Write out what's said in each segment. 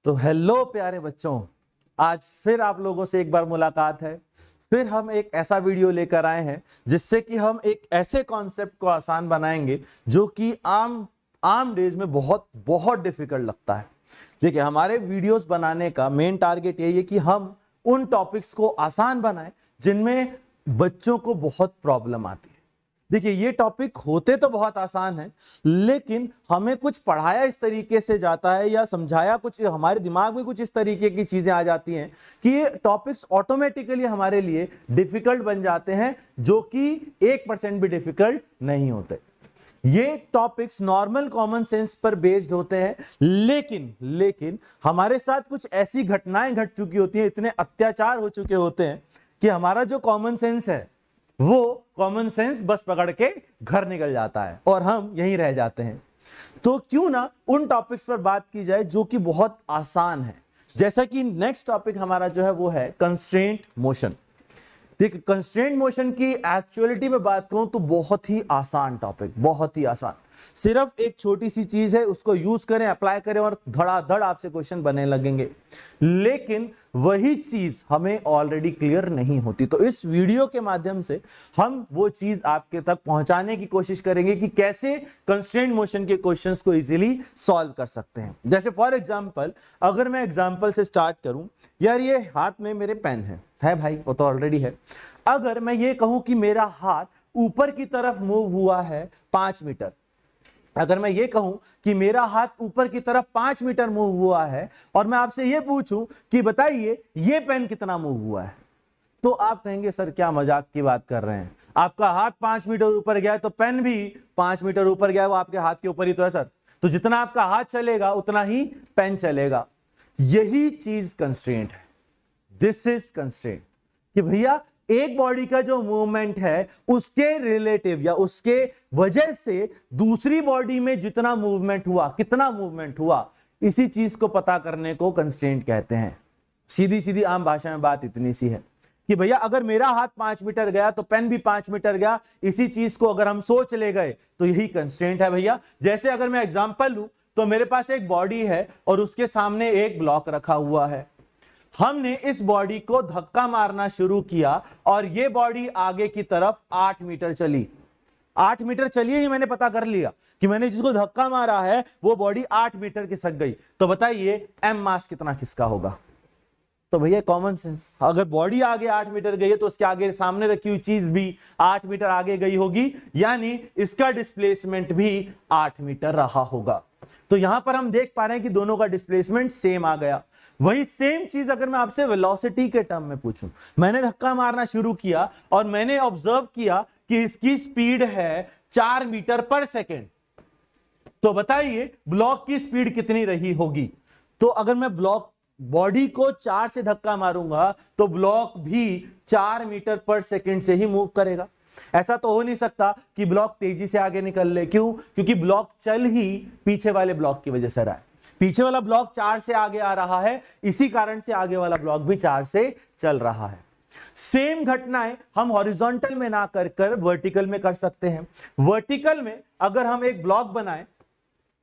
तो हेलो प्यारे बच्चों, आज फिर आप लोगों से एक बार मुलाकात है। फिर हम एक ऐसा वीडियो लेकर आए हैं जिससे कि हम एक ऐसे कॉन्सेप्ट को आसान बनाएंगे जो कि आम आम डेज में बहुत बहुत डिफिकल्ट लगता है। देखिए, हमारे वीडियोस बनाने का मेन टारगेट यही है कि हम उन टॉपिक्स को आसान बनाएं जिनमें बच्चों को बहुत प्रॉब्लम आती है। देखिए, ये टॉपिक होते तो बहुत आसान है, लेकिन हमें कुछ पढ़ाया इस तरीके से जाता है या समझाया कुछ, हमारे दिमाग में कुछ इस तरीके की चीजें आ जाती हैं कि ये टॉपिक्स ऑटोमेटिकली हमारे लिए डिफिकल्ट बन जाते हैं, जो कि 1% भी डिफिकल्ट नहीं होते। ये टॉपिक्स नॉर्मल कॉमन सेंस पर बेस्ड होते हैं, लेकिन हमारे साथ कुछ ऐसी घटनाएं घट चुकी होती हैं, इतने अत्याचार हो चुके होते हैं कि हमारा जो कॉमन सेंस है वो कॉमन सेंस बस पकड़ के घर निकल जाता है और हम यहीं रह जाते हैं। तो क्यों ना उन टॉपिक्स पर बात की जाए जो कि बहुत आसान है। जैसा कि नेक्स्ट टॉपिक हमारा जो है वो है कंस्ट्रेंट मोशन। देखिए, कंस्ट्रेंट मोशन की एक्चुअलिटी में बात करूं तो बहुत ही आसान टॉपिक, बहुत ही आसान। सिर्फ एक छोटी सी चीज है, उसको यूज करें, अप्लाई करें और धड़ाधड़ आपसे क्वेश्चन बनने लगेंगे। लेकिन वही चीज हमें ऑलरेडी क्लियर नहीं होती, तो इस वीडियो के माध्यम से हम वो चीज आपके तक पहुंचाने की कोशिश करेंगे कि कैसे कंस्ट्रेंट मोशन के क्वेश्चंस को इजीली सॉल्व कर सकते हैं। जैसे फॉर एग्जांपल, अगर मैं एग्जांपल से स्टार्ट करूं, यार ये हाथ में मेरे पेन है भाई, वो तो ऑलरेडी है। अगर मैं ये कहूं कि मेरा हाथ ऊपर की तरफ मूव हुआ है 5 मीटर, अगर मैं ये कहूं कि मेरा हाथ ऊपर की तरफ 5 मीटर मूव हुआ है और मैं आपसे ये पूछूं कि बताइए ये पेन कितना मूव हुआ है, तो आप कहेंगे सर क्या मजाक की बात कर रहे हैं, आपका हाथ 5 मीटर ऊपर गया है तो पेन भी 5 मीटर ऊपर गया है, वो आपके हाथ के ऊपर ही तो है सर। तो जितना आपका हाथ चलेगा उतना ही पेन चलेगा। यही चीज कंस्ट्रेंट है, दिस इज कंस्ट्रेंट, कि भैया एक बॉडी का जो मूवमेंट है उसके रिलेटिव या उसके वजह से दूसरी बॉडी में जितना मूवमेंट हुआ, कितना मूवमेंट हुआ, इसी चीज को पता करने को कंस्ट्रेंट कहते हैं। सीधी सीधी आम भाषा में बात इतनी सी है कि भैया अगर मेरा हाथ 5 मीटर गया तो पेन भी 5 मीटर गया। इसी चीज को अगर हम सोच ले गए तो यही कंस्ट्रेंट है भैया। जैसे अगर मैं एग्जांपल लूं तो मेरे पास एक बॉडी है और उसके सामने एक ब्लॉक रखा हुआ है। हमने इस बॉडी को धक्का मारना शुरू किया और यह बॉडी आगे की तरफ 8 मीटर चली। 8 मीटर चलिए ही मैंने पता कर लिया कि मैंने जिसको धक्का मारा है वो बॉडी 8 मीटर खिसक गई। तो बताइए एम मास कितना खिसका होगा? तो भैया कॉमन सेंस, अगर बॉडी आगे 8 मीटर गई है तो उसके आगे सामने रखी हुई चीज भी 8 मीटर आगे गई होगी, यानी इसका डिस्प्लेसमेंट भी 8 मीटर रहा होगा। तो यहां पर हम देख पा रहे हैं कि दोनों का डिस्प्लेसमेंट सेम आ गया। वही सेम चीज अगर मैं आपसे वेलोसिटी के टर्म में पूछूं, मैंने धक्का मारना शुरू किया और मैंने ऑब्जर्व किया कि इसकी स्पीड है 4 मीटर पर सेकेंड, तो बताइए ब्लॉक की स्पीड कितनी रही होगी? तो अगर मैं बॉडी को 4 से धक्का मारूंगा तो ब्लॉक भी 4 मीटर पर सेकेंड से ही मूव करेगा। ऐसा तो हो नहीं सकता कि ब्लॉक तेजी से आगे निकल ले। क्यों? क्योंकि ब्लॉक चल ही पीछे वाले ब्लॉक की वजह से रहा है। पीछे वाला ब्लॉक 4 से आगे आ रहा है, इसी कारण से आगे वाला ब्लॉक भी 4 से चल रहा है। सेम घटनाएं हम हॉरिजॉन्टल में ना कर वर्टिकल में कर सकते हैं। वर्टिकल में अगर हम एक ब्लॉक बनाएं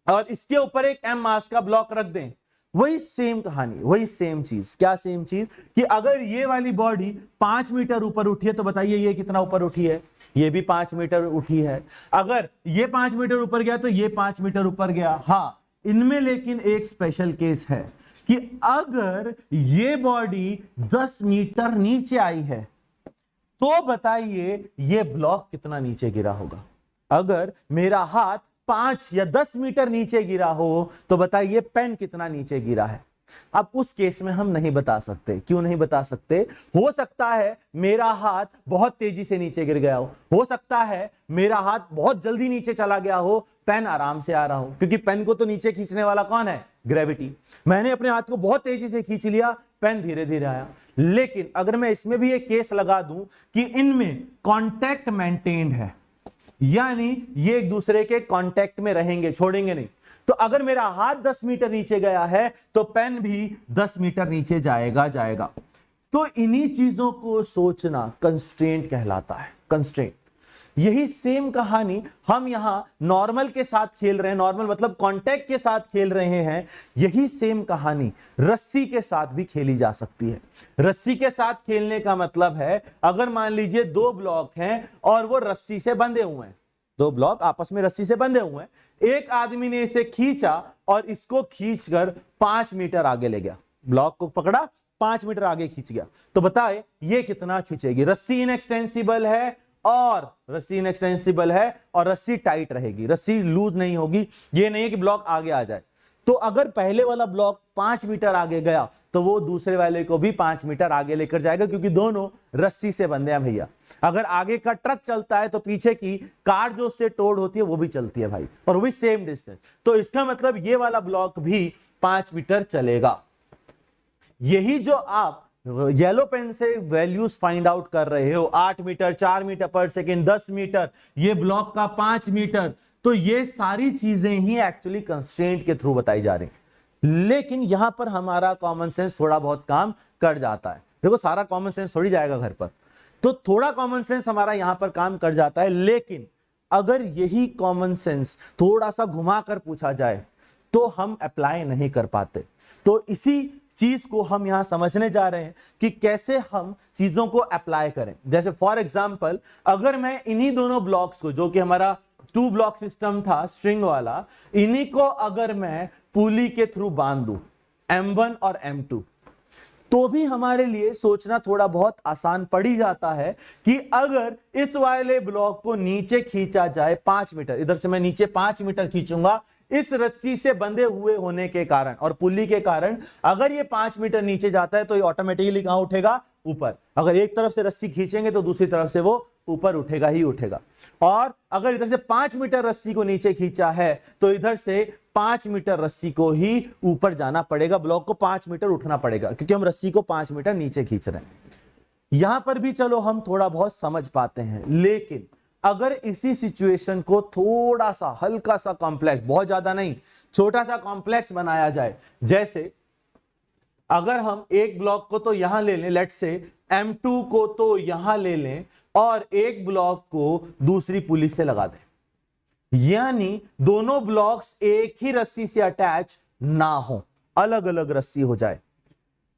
और इसके ऊपर एक एम मास का ब्लॉक रख दें, वही सेम कहानी, वही सेम चीज। क्या सेम चीज? कि अगर ये वाली बॉडी 5 मीटर ऊपर उठी है तो बताइए ये कितना ऊपर उठी है? ये भी 5 मीटर उठी है। अगर ये 5 मीटर ऊपर गया तो ये 5 मीटर ऊपर गया। हाँ, इनमें लेकिन एक स्पेशल केस है कि अगर ये बॉडी 10 मीटर नीचे आई है तो बताइए ये ब्लॉक कितना नीचे गिरा होगा? अगर मेरा हाथ 5 या 10 मीटर नीचे गिरा हो तो बताइए पेन कितना नीचे गिरा है? अब उस केस में हम नहीं बता सकते। क्यों नहीं बता सकते? हो सकता है मेरा हाथ बहुत तेजी से नीचे गिर गया हो सकता है मेरा हाथ बहुत जल्दी नीचे चला गया हो, पेन आराम से आ रहा हो, क्योंकि पेन को तो नीचे खींचने वाला कौन है? ग्रेविटी। मैंने अपने हाथ को बहुत तेजी से खींच लिया, पेन धीरे धीरे आया। लेकिन अगर मैं इसमें भी एक केस लगा दूं कि इनमें कॉन्टैक्ट मेंटेन्ड है, यानी ये एक दूसरे के कांटेक्ट में रहेंगे, छोड़ेंगे नहीं, तो अगर मेरा हाथ 10 मीटर नीचे गया है तो पेन भी 10 मीटर नीचे जाएगा। तो इन्हीं चीजों को सोचना कंस्ट्रेंट कहलाता है। कंस्ट्रेंट यही सेम कहानी हम यहां नॉर्मल के साथ खेल रहे हैं, नॉर्मल मतलब कांटेक्ट के साथ खेल रहे हैं। यही सेम कहानी रस्सी के साथ भी खेली जा सकती है। रस्सी के साथ खेलने का मतलब है, अगर मान लीजिए दो ब्लॉक हैं और वो रस्सी से बंधे हुए हैं, दो ब्लॉक आपस में रस्सी से बंधे हुए हैं, एक आदमी ने इसे खींचा और इसको खींचकर 5 मीटर आगे ले गया, ब्लॉक को पकड़ा 5 मीटर आगे खींच गया, तो बताए ये कितना खींचेगी? रस्सी इनएक्सटेंसिबल है और रस्सी टाइट रहेगी, रस्सी लूज नहीं होगी। ये नहीं है कि ब्लॉक आगे आ जाए। तो अगर पहले वाला ब्लॉक 5 मीटर आगे गया तो वो दूसरे वाले को भी 5 मीटर आगे लेकर जाएगा, क्योंकि दोनों रस्सी से बंधे हैं भैया। अगर आगे का ट्रक चलता है तो पीछे की कार जो उससे टोड़ होती है वो भी चलती है भाई, और वो भी सेम डिस्टेंस। तो इसका मतलब ये वाला ब्लॉक भी 5 मीटर चलेगा। यही जो आप येलो पेन से वैल्यूज फाइंड आउट कर रहे हो, 8 मीटर, 4 मीटर पर सेकेंड, 10 मीटर, ये ब्लॉक का 5 मीटर, तो ये सारी चीजें ही एक्चुअली कंस्ट्रेंट के थ्रू बताई जा रही। लेकिन यहां पर हमारा कॉमन सेंस थोड़ा बहुत काम कर जाता है। देखो सारा कॉमन सेंस थोड़ी जाएगा घर पर, तो थोड़ा कॉमन सेंस हमारा यहां पर काम कर जाता है। लेकिन अगर यही कॉमन सेंस थोड़ा सा घुमा कर पूछा जाए तो हम अप्लाई नहीं कर पाते। तो इसी चीज को हम यहां समझने जा रहे हैं कि कैसे हम चीजों को अप्लाई करें। जैसे फॉर एग्जांपल, अगर मैं इन्हीं दोनों ब्लॉक्स को, जो कि हमारा 2 ब्लॉक सिस्टम था स्ट्रिंग वाला, इन्हीं को अगर मैं पुली के थ्रू बांध दूं M1 और M2, तो भी हमारे लिए सोचना थोड़ा बहुत आसान पड़ ही जाता है कि अगर इस वाले ब्लॉक को नीचे खींचा जाए 5 मीटर, इधर से मैं नीचे 5 मीटर खींचूंगा इस रस्सी से बंधे हुए होने के कारण और पुल्ली के कारण, अगर ये 5 मीटर नीचे जाता है तो ये ऑटोमेटिकली कहां उठेगा? ऊपर। अगर एक तरफ से रस्सी खींचेंगे तो दूसरी तरफ से वो ऊपर उठेगा ही उठेगा। और अगर इधर से 5 मीटर रस्सी को नीचे खींचा है तो इधर से 5 मीटर रस्सी को ही ऊपर जाना पड़ेगा, ब्लॉक को 5 मीटर उठना पड़ेगा, क्योंकि हम रस्सी को 5 मीटर नीचे खींच रहे हैं। यहां पर भी चलो हम थोड़ा बहुत समझ पाते हैं, लेकिन अगर इसी सिचुएशन को थोड़ा सा हल्का सा कॉम्प्लेक्स, बहुत ज्यादा नहीं, छोटा सा कॉम्प्लेक्स बनाया जाए, जैसे अगर हम एक ब्लॉक को तो यहां ले लें, लेट से M2 को तो यहां ले लें और एक ब्लॉक को दूसरी पुली से लगा दें, यानी दोनों ब्लॉक्स एक ही रस्सी से अटैच ना हो, अलग अलग रस्सी हो जाए,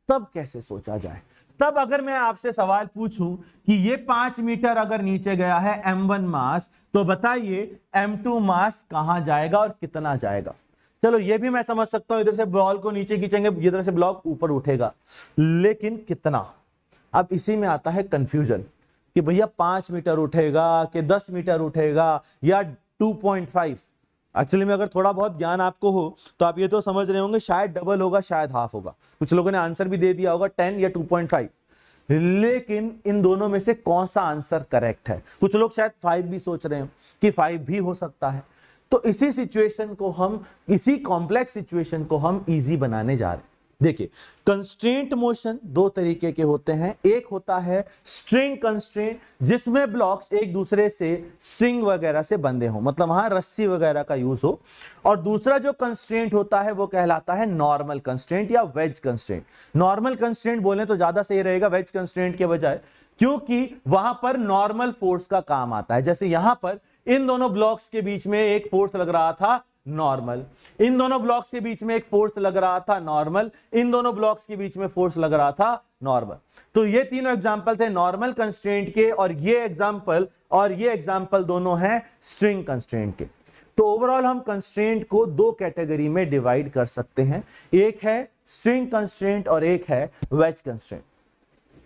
तब कैसे सोचा जाए? तब अगर मैं आपसे सवाल पूछूं कि ये 5 मीटर अगर नीचे गया है M1 मास, तो बताइए M2 मास कहां जाएगा और कितना जाएगा? चलो ये भी मैं समझ सकता हूं, इधर से बॉल को नीचे खींचेंगे, इधर से ब्लॉक ऊपर उठेगा, लेकिन कितना? अब इसी में आता है कंफ्यूजन कि भैया 5 मीटर उठेगा कि 10 मीटर उठेगा या 2.5। एक्चुअली में अगर थोड़ा बहुत ज्ञान आपको हो तो आप ये तो समझ रहे होंगे शायद डबल होगा, शायद हाफ होगा। कुछ लोगों ने आंसर भी दे दिया होगा 10 या 2.5, लेकिन इन दोनों में से कौन सा आंसर करेक्ट है? कुछ लोग शायद 5 भी सोच रहे हो कि 5 भी हो सकता है। तो इसी सिचुएशन को हम, इसी कॉम्प्लेक्स सिचुएशन को हम इजी बनाने जा रहे हैं। देखिए, कंस्ट्रेंट मोशन दो तरीके के होते हैं। एक होता है स्ट्रिंग कंस्ट्रेंट, जिसमें ब्लॉक्स एक दूसरे से स्ट्रिंग वगैरह से बंधे हों, मतलब वहां रस्सी वगैरह का यूज हो। और दूसरा जो कंस्ट्रेंट होता है वो कहलाता है नॉर्मल कंस्ट्रेंट या वेज कंस्ट्रेंट। नॉर्मल कंस्ट्रेंट बोले तो ज्यादा सही रहेगा वेज कंस्ट्रेंट के बजाय, क्योंकि वहां पर नॉर्मल फोर्स का काम आता है। जैसे यहां पर इन दोनों ब्लॉक्स के बीच में एक फोर्स लग रहा था नॉर्मल, इन दोनों ब्लॉक्स के बीच में एक फोर्स लग रहा था नॉर्मल, इन दोनों ब्लॉक्स के बीच में फोर्स लग रहा था नॉर्मल। तो ये तीनों एग्जांपल थे नॉर्मल कंस्ट्रेंट के, और ये एग्जांपल दोनों हैं स्ट्रिंग कंस्ट्रेंट के। तो ओवरऑल हम कंस्ट्रेंट को दो कैटेगरी में डिवाइड कर सकते हैं, एक है स्ट्रिंग कंस्ट्रेंट और एक है वेज कंस्ट्रेंट।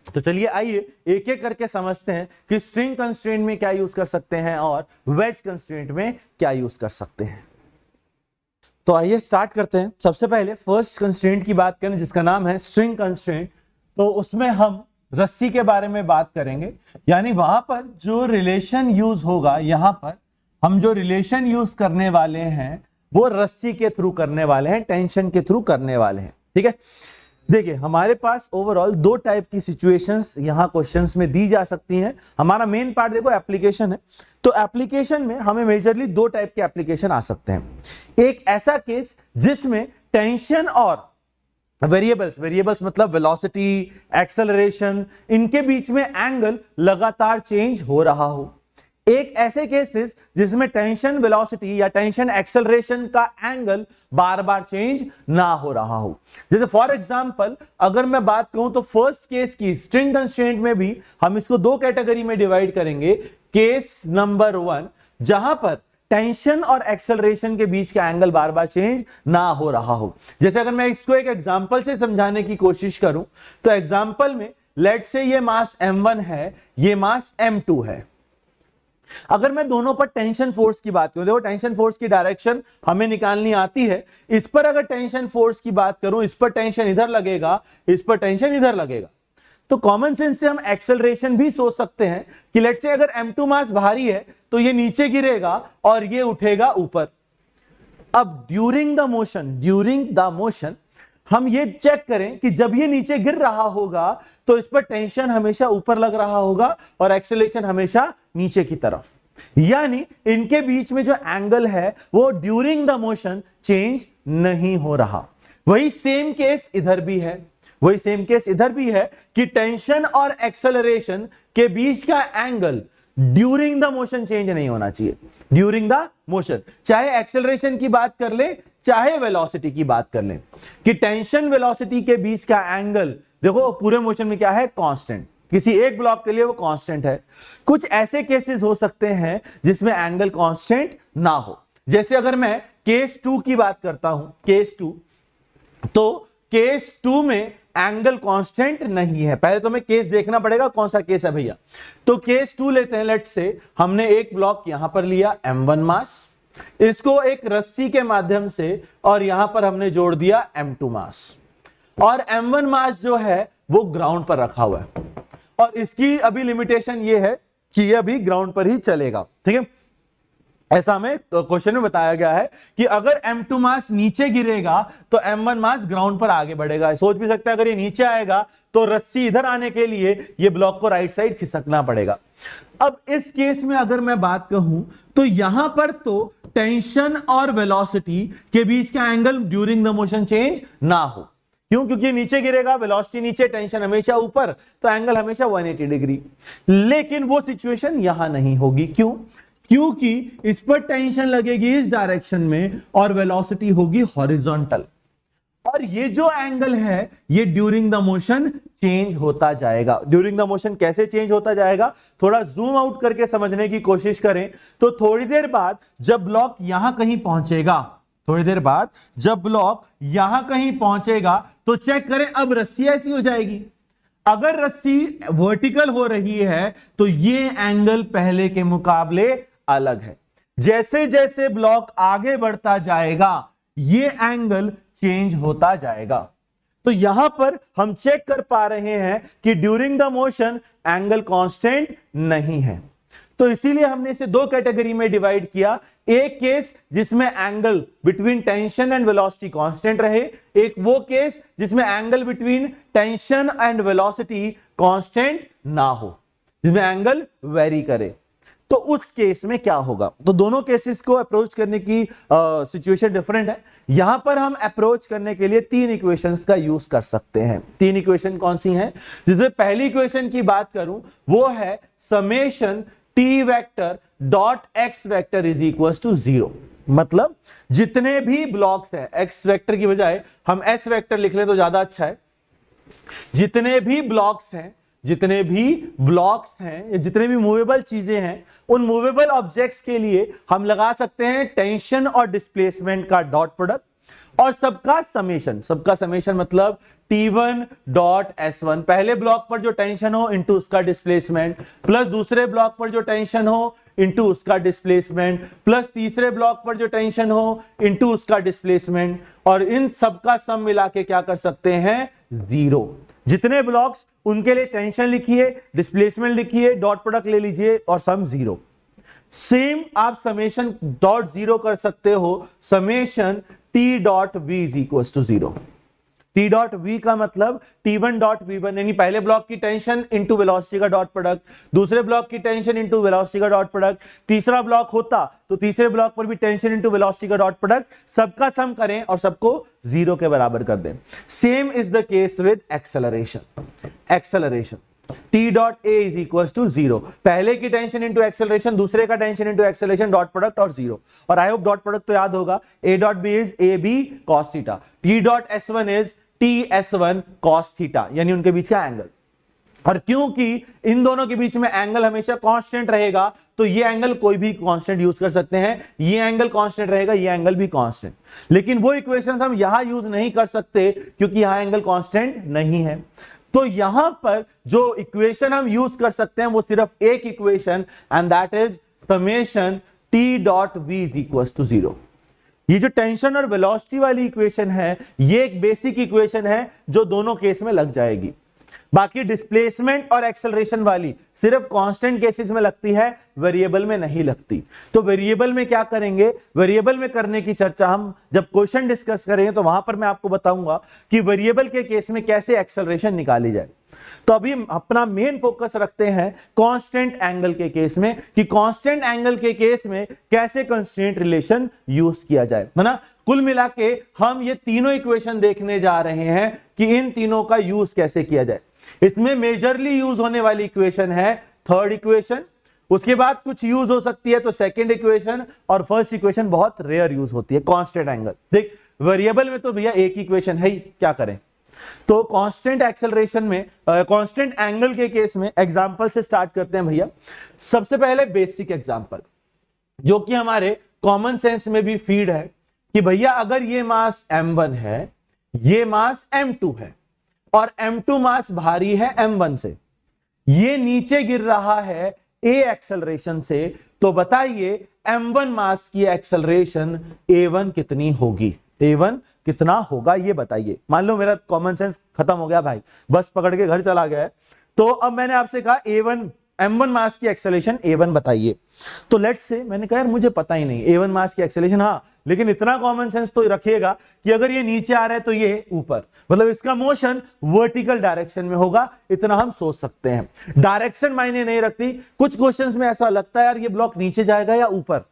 तो चलिए आइए एक एक करके समझते हैं कि स्ट्रिंग कंस्ट्रेंट में क्या यूज कर सकते हैं और वेज कंस्ट्रेंट में क्या यूज कर सकते हैं। तो आइए स्टार्ट करते हैं। सबसे पहले फर्स्ट कंस्ट्रेंट की बात करें, जिसका नाम है स्ट्रिंग कंस्ट्रेंट। तो उसमें हम रस्सी के बारे में बात करेंगे, यानी वहां पर जो रिलेशन यूज होगा, यहां पर हम जो रिलेशन यूज करने वाले हैं वो रस्सी के थ्रू करने वाले हैं, टेंशन के थ्रू करने वाले हैं। ठीक है, देखिए हमारे पास ओवरऑल दो टाइप की सिचुएशंस यहां क्वेश्चंस में दी जा सकती हैं। हमारा मेन पार्ट देखो एप्लीकेशन है, तो एप्लीकेशन में हमें मेजरली दो टाइप के एप्लीकेशन आ सकते हैं। एक ऐसा केस जिसमें टेंशन और वेरिएबल्स मतलब वेलोसिटी, एक्सेलरेशन, इनके बीच में एंगल लगातार चेंज हो रहा हो। एक ऐसे केसेस जिसमें टेंशन वेलोसिटी या टेंशन एक्सेलरेशन का एंगल बार बार चेंज ना हो रहा हो। जैसे फॉर एग्जांपल अगर मैं बात करूं तो फर्स्ट केस की स्ट्रिंग कंस्ट्रेंट में भी हम इसको दो कैटेगरी में डिवाइड करेंगे। केस नंबर 1 जहां पर टेंशन और एक्सेलरेशन के बीच का एंगल बार बार चेंज ना हो रहा हो। जैसे अगर मैं इसको एक एग्जांपल से समझाने की कोशिश करूं तो एग्जांपल में लेट से ये मास m1 है, ये मास m2 है। अगर मैं दोनों पर टेंशन फोर्स की बात करूं, देखो टेंशन फोर्स की डायरेक्शन हमें निकालनी आती है। इस पर अगर टेंशन फोर्स की बात करूं, इस पर टेंशन इधर लगेगा, इस पर टेंशन इधर लगेगा, तो कॉमन सेंस से हम एक्सेलरेशन भी सोच सकते हैं कि लेट्स से अगर m2 मास भारी है तो ये नीचे गिरेगा और ये उठेगा ऊपर। अब ड्यूरिंग द मोशन हम ये चेक करें कि जब ये नीचे गिर रहा होगा तो इस पर टेंशन हमेशा ऊपर लग रहा होगा और एक्सेलरेशन हमेशा नीचे की तरफ, यानी इनके बीच में जो एंगल है वो ड्यूरिंग द मोशन चेंज नहीं हो रहा। वही सेम केस इधर भी है कि टेंशन और एक्सेलरेशन के बीच का angle during the motion change नहीं होना चाहिए। ड्यूरिंग द मोशन चाहे एक्सेलरेशन की बात कर ले चाहे वेलोसिटी की बात कर ले, कि टेंशन वेलोसिटी के बीच का एंगल देखो पूरे मोशन में क्या है, कांस्टेंट। किसी एक ब्लॉक के लिए वो कांस्टेंट है। कुछ ऐसे केसेस हो सकते हैं जिसमें एंगल कांस्टेंट ना हो। जैसे अगर मैं केस 2 की बात करता हूं, केस 2, तो केस 2 में एंगल कांस्टेंट नहीं है। पहले तो हमें केस देखना पड़ेगा कौन सा केस है भैया। तो केस 2 लेते हैं। लेट्स से हमने एक ब्लॉक यहां पर लिया m1 मास, इसको एक रस्सी के माध्यम से और यहां पर हमने जोड़ दिया m2 मास, और m1 मास जो है वो ग्राउंड पर रखा हुआ है और इसकी अभी लिमिटेशन ये है कि ये अभी ग्राउंड पर ही चलेगा। ठीक है, ऐसा हमें क्वेश्चन में बताया गया है कि अगर m2 मास नीचे गिरेगा तो m1 मास ग्राउंड पर आगे बढ़ेगा। सोच भी सकते हैं अगर ये नीचे आएगा तो रस्सी इधर आने के लिए ये ब्लॉक को राइट साइड खिसकना पड़ेगा। अब इस केस में अगर मैं बात कहूं तो यहां पर तो टेंशन और वेलोसिटी के बीच का angle during the motion change ना हो। क्यों? क्योंकि नीचे गिरेगा, वेलोसिटी नीचे, टेंशन हमेशा ऊपर, तो एंगल हमेशा 180 डिग्री। लेकिन वो सिचुएशन यहां नहीं होगी। क्यों? क्योंकि इस पर टेंशन लगेगी इस डायरेक्शन में और वेलोसिटी होगी हॉरिजॉन्टल, और ये जो एंगल है ये ड्यूरिंग द मोशन चेंज होता जाएगा। ड्यूरिंग द मोशन कैसे चेंज होता जाएगा, थोड़ा जूम आउट करके समझने की कोशिश करें तो थोड़ी देर बाद जब ब्लॉक यहां कहीं पहुंचेगा, तो चेक करें अब रस्सी ऐसी हो जाएगी। अगर रस्सी वर्टिकल हो रही है तो ये एंगल पहले के मुकाबले अलग है। जैसे जैसे ब्लॉक आगे बढ़ता जाएगा ये एंगल चेंज होता जाएगा। तो यहां पर हम चेक कर पा रहे हैं कि during the motion angle constant नहीं है। तो इसीलिए हमने इसे दो कैटेगरी में डिवाइड किया। एक केस जिसमें angle between tension and velocity constant रहे, एक वो केस जिसमें angle between tension and velocity constant ना हो, जिसमें एंगल वेरी करे। तो उस केस में क्या होगा? तो दोनों केसेस को अप्रोच करने की सिचुएशन डिफरेंट है। यहां पर हम अप्रोच करने के लिए तीन इक्वेशंस का यूज कर सकते हैं। तीन इक्वेशन कौन सी हैं? जिसमें पहली इक्वेशन की बात करूं वो है summation T vector dot X vector is equal to 0। मतलब जितने भी ब्लॉक्स हैं, एक्स वेक्टर की बजाय हम एस वेक्टर लिख लें तो ज्यादा अच्छा है। जितने भी ब्लॉक्स हैं, जितने भी मूवेबल चीजें हैं, उन मूवेबल ऑब्जेक्ट्स के लिए हम लगा सकते हैं टेंशन और डिस्प्लेसमेंट का डॉट प्रोडक्ट और सबका समेशन मतलब T1 डॉट S1। पहले ब्लॉक पर जो टेंशन हो इनटू उसका डिस्प्लेसमेंट, प्लस दूसरे ब्लॉक पर जो टेंशन हो इनटू उसका डिस्प्लेसमेंट, प्लस तीसरे ब्लॉक पर जो टेंशन हो इनटू उसका डिस्प्लेसमेंट, और इन सबका सम मिला के क्या कर सकते हैं? 0। जितने ब्लॉक्स उनके लिए टेंशन लिखिए, डिस्प्लेसमेंट लिखिए, डॉट प्रोडक्ट ले लीजिए और सम 0। सेम आप समेशन डॉट 0 कर सकते हो, summation T dot V is equal to 0। T dot V का मतलब T1 डॉट V1, यानी पहले ब्लॉक की टेंशन इंटू वेलोसिटी का डॉट प्रोडक्ट, दूसरे ब्लॉक की टेंशन इंटू वेलोसिटी का डॉट प्रोडक्ट, तीसरा ब्लॉक होता तो तीसरे ब्लॉक पर भी टेंशन इंटू वेलोसिटी का डॉट प्रोडक्ट, सबका सम करें और सबको 0 के बराबर कर दें। Same is the case with acceleration. T dot A is equal to 0। पहले की टेंशन इंटू एक्सेलरेशन, दूसरे का tension into acceleration, dot product और 0। और आई होप डॉट प्रोडक्ट तो याद होगा, A dot B is A B cos theta, T dot S one is T S one cos theta, यानी उनके बीच का एंगल। और क्योंकि इन दोनों के बीच में एंगल हमेशा कांस्टेंट रहेगा, तो ये एंगल कोई भी कांस्टेंट यूज कर सकते हैं, ये एंगल कांस्टेंट रहेगा, ये एंगल भी कांस्टेंट। लेकिन वो इक्वेशंस हम यहां यूज नहीं कर सकते क्योंकि यहां एंगल कांस्टेंट नहीं है। तो यहां पर जो इक्वेशन हम यूज कर सकते हैं वो सिर्फ एक equation, and that is summation T dot V is equal to 0। ये जो टेंशन और वेलोसिटी वाली इक्वेशन है, ये एक बेसिक इक्वेशन है जो दोनों केस में लग जाएगी। बाकी डिस्प्लेसमेंट और एक्सेलरेशन वाली सिर्फ कांस्टेंट केसेस में लगती है, वेरिएबल में नहीं लगती। तो वेरिएबल में क्या करेंगे, वेरिएबल में करने की चर्चा हम जब क्वेश्चन डिस्कस करेंगे तो वहां पर मैं आपको बताऊंगा कि वेरिएबल के केस में कैसे एक्सेलरेशन निकाली जाए। तो अभी हम अपना मेन फोकस रखते हैं कांस्टेंट एंगल के केस में, कि कांस्टेंट एंगल के केस में कैसे कंस्ट्रेंट रिलेशन यूज किया जाए, है ना। कुल मिला के हम ये तीनों इक्वेशन देखने जा रहे हैं कि इन तीनों का यूज कैसे किया जाए। इसमें मेजरली यूज होने वाली इक्वेशन है थर्ड इक्वेशन, उसके बाद कुछ यूज हो सकती है तो सेकंड इक्वेशन, और फर्स्ट इक्वेशन बहुत रेयर यूज होती है कांस्टेंट एंगल। देख वेरिएबल में तो भैया एक इक्वेशन है ही, क्या करें। तो कांस्टेंट एक्सेलरेशन में, कांस्टेंट एंगल के केस में एग्जांपल से स्टार्ट करते हैं भैया। सबसे पहले बेसिक एग्जांपल जो कि हमारे कॉमन सेंस में भी फीड है कि भैया अगर ये मास m1 है, ये मास m2 है, और m2 मास भारी है m1 से, ये नीचे गिर रहा है a एक्सेलरेशन से, तो बताइए m1 मास की एक्सेलरेशन a1 कितनी होगी, a1 कितना होगा ये बताइए। मान लो मेरा कॉमन सेंस खत्म हो गया भाई, बस पकड़ के घर चला गया है, तो अब मैंने आपसे कहा a1 m1 मास की एक्सेलरेशन a1 बताइए। तो लेट्स से मैंने कहा यार मुझे पता ही नहीं a1 मास की एक्सेलरेशन, हाँ लेकिन इतना कॉमन सेंस तो रखिएगा कि अगर ये नीचे आ रहा है तो ये ऊपर, मतलब इसका मोशन वर्टिकल डायरेक्शन में होगा, इतना हम सोच सकते हैं। डायरेक्शन मायने नहीं रखती, कुछ क्वेश्चंस में ऐसा लगता है यार ये ब्लॉक नीचे जाएगा या ऊपर,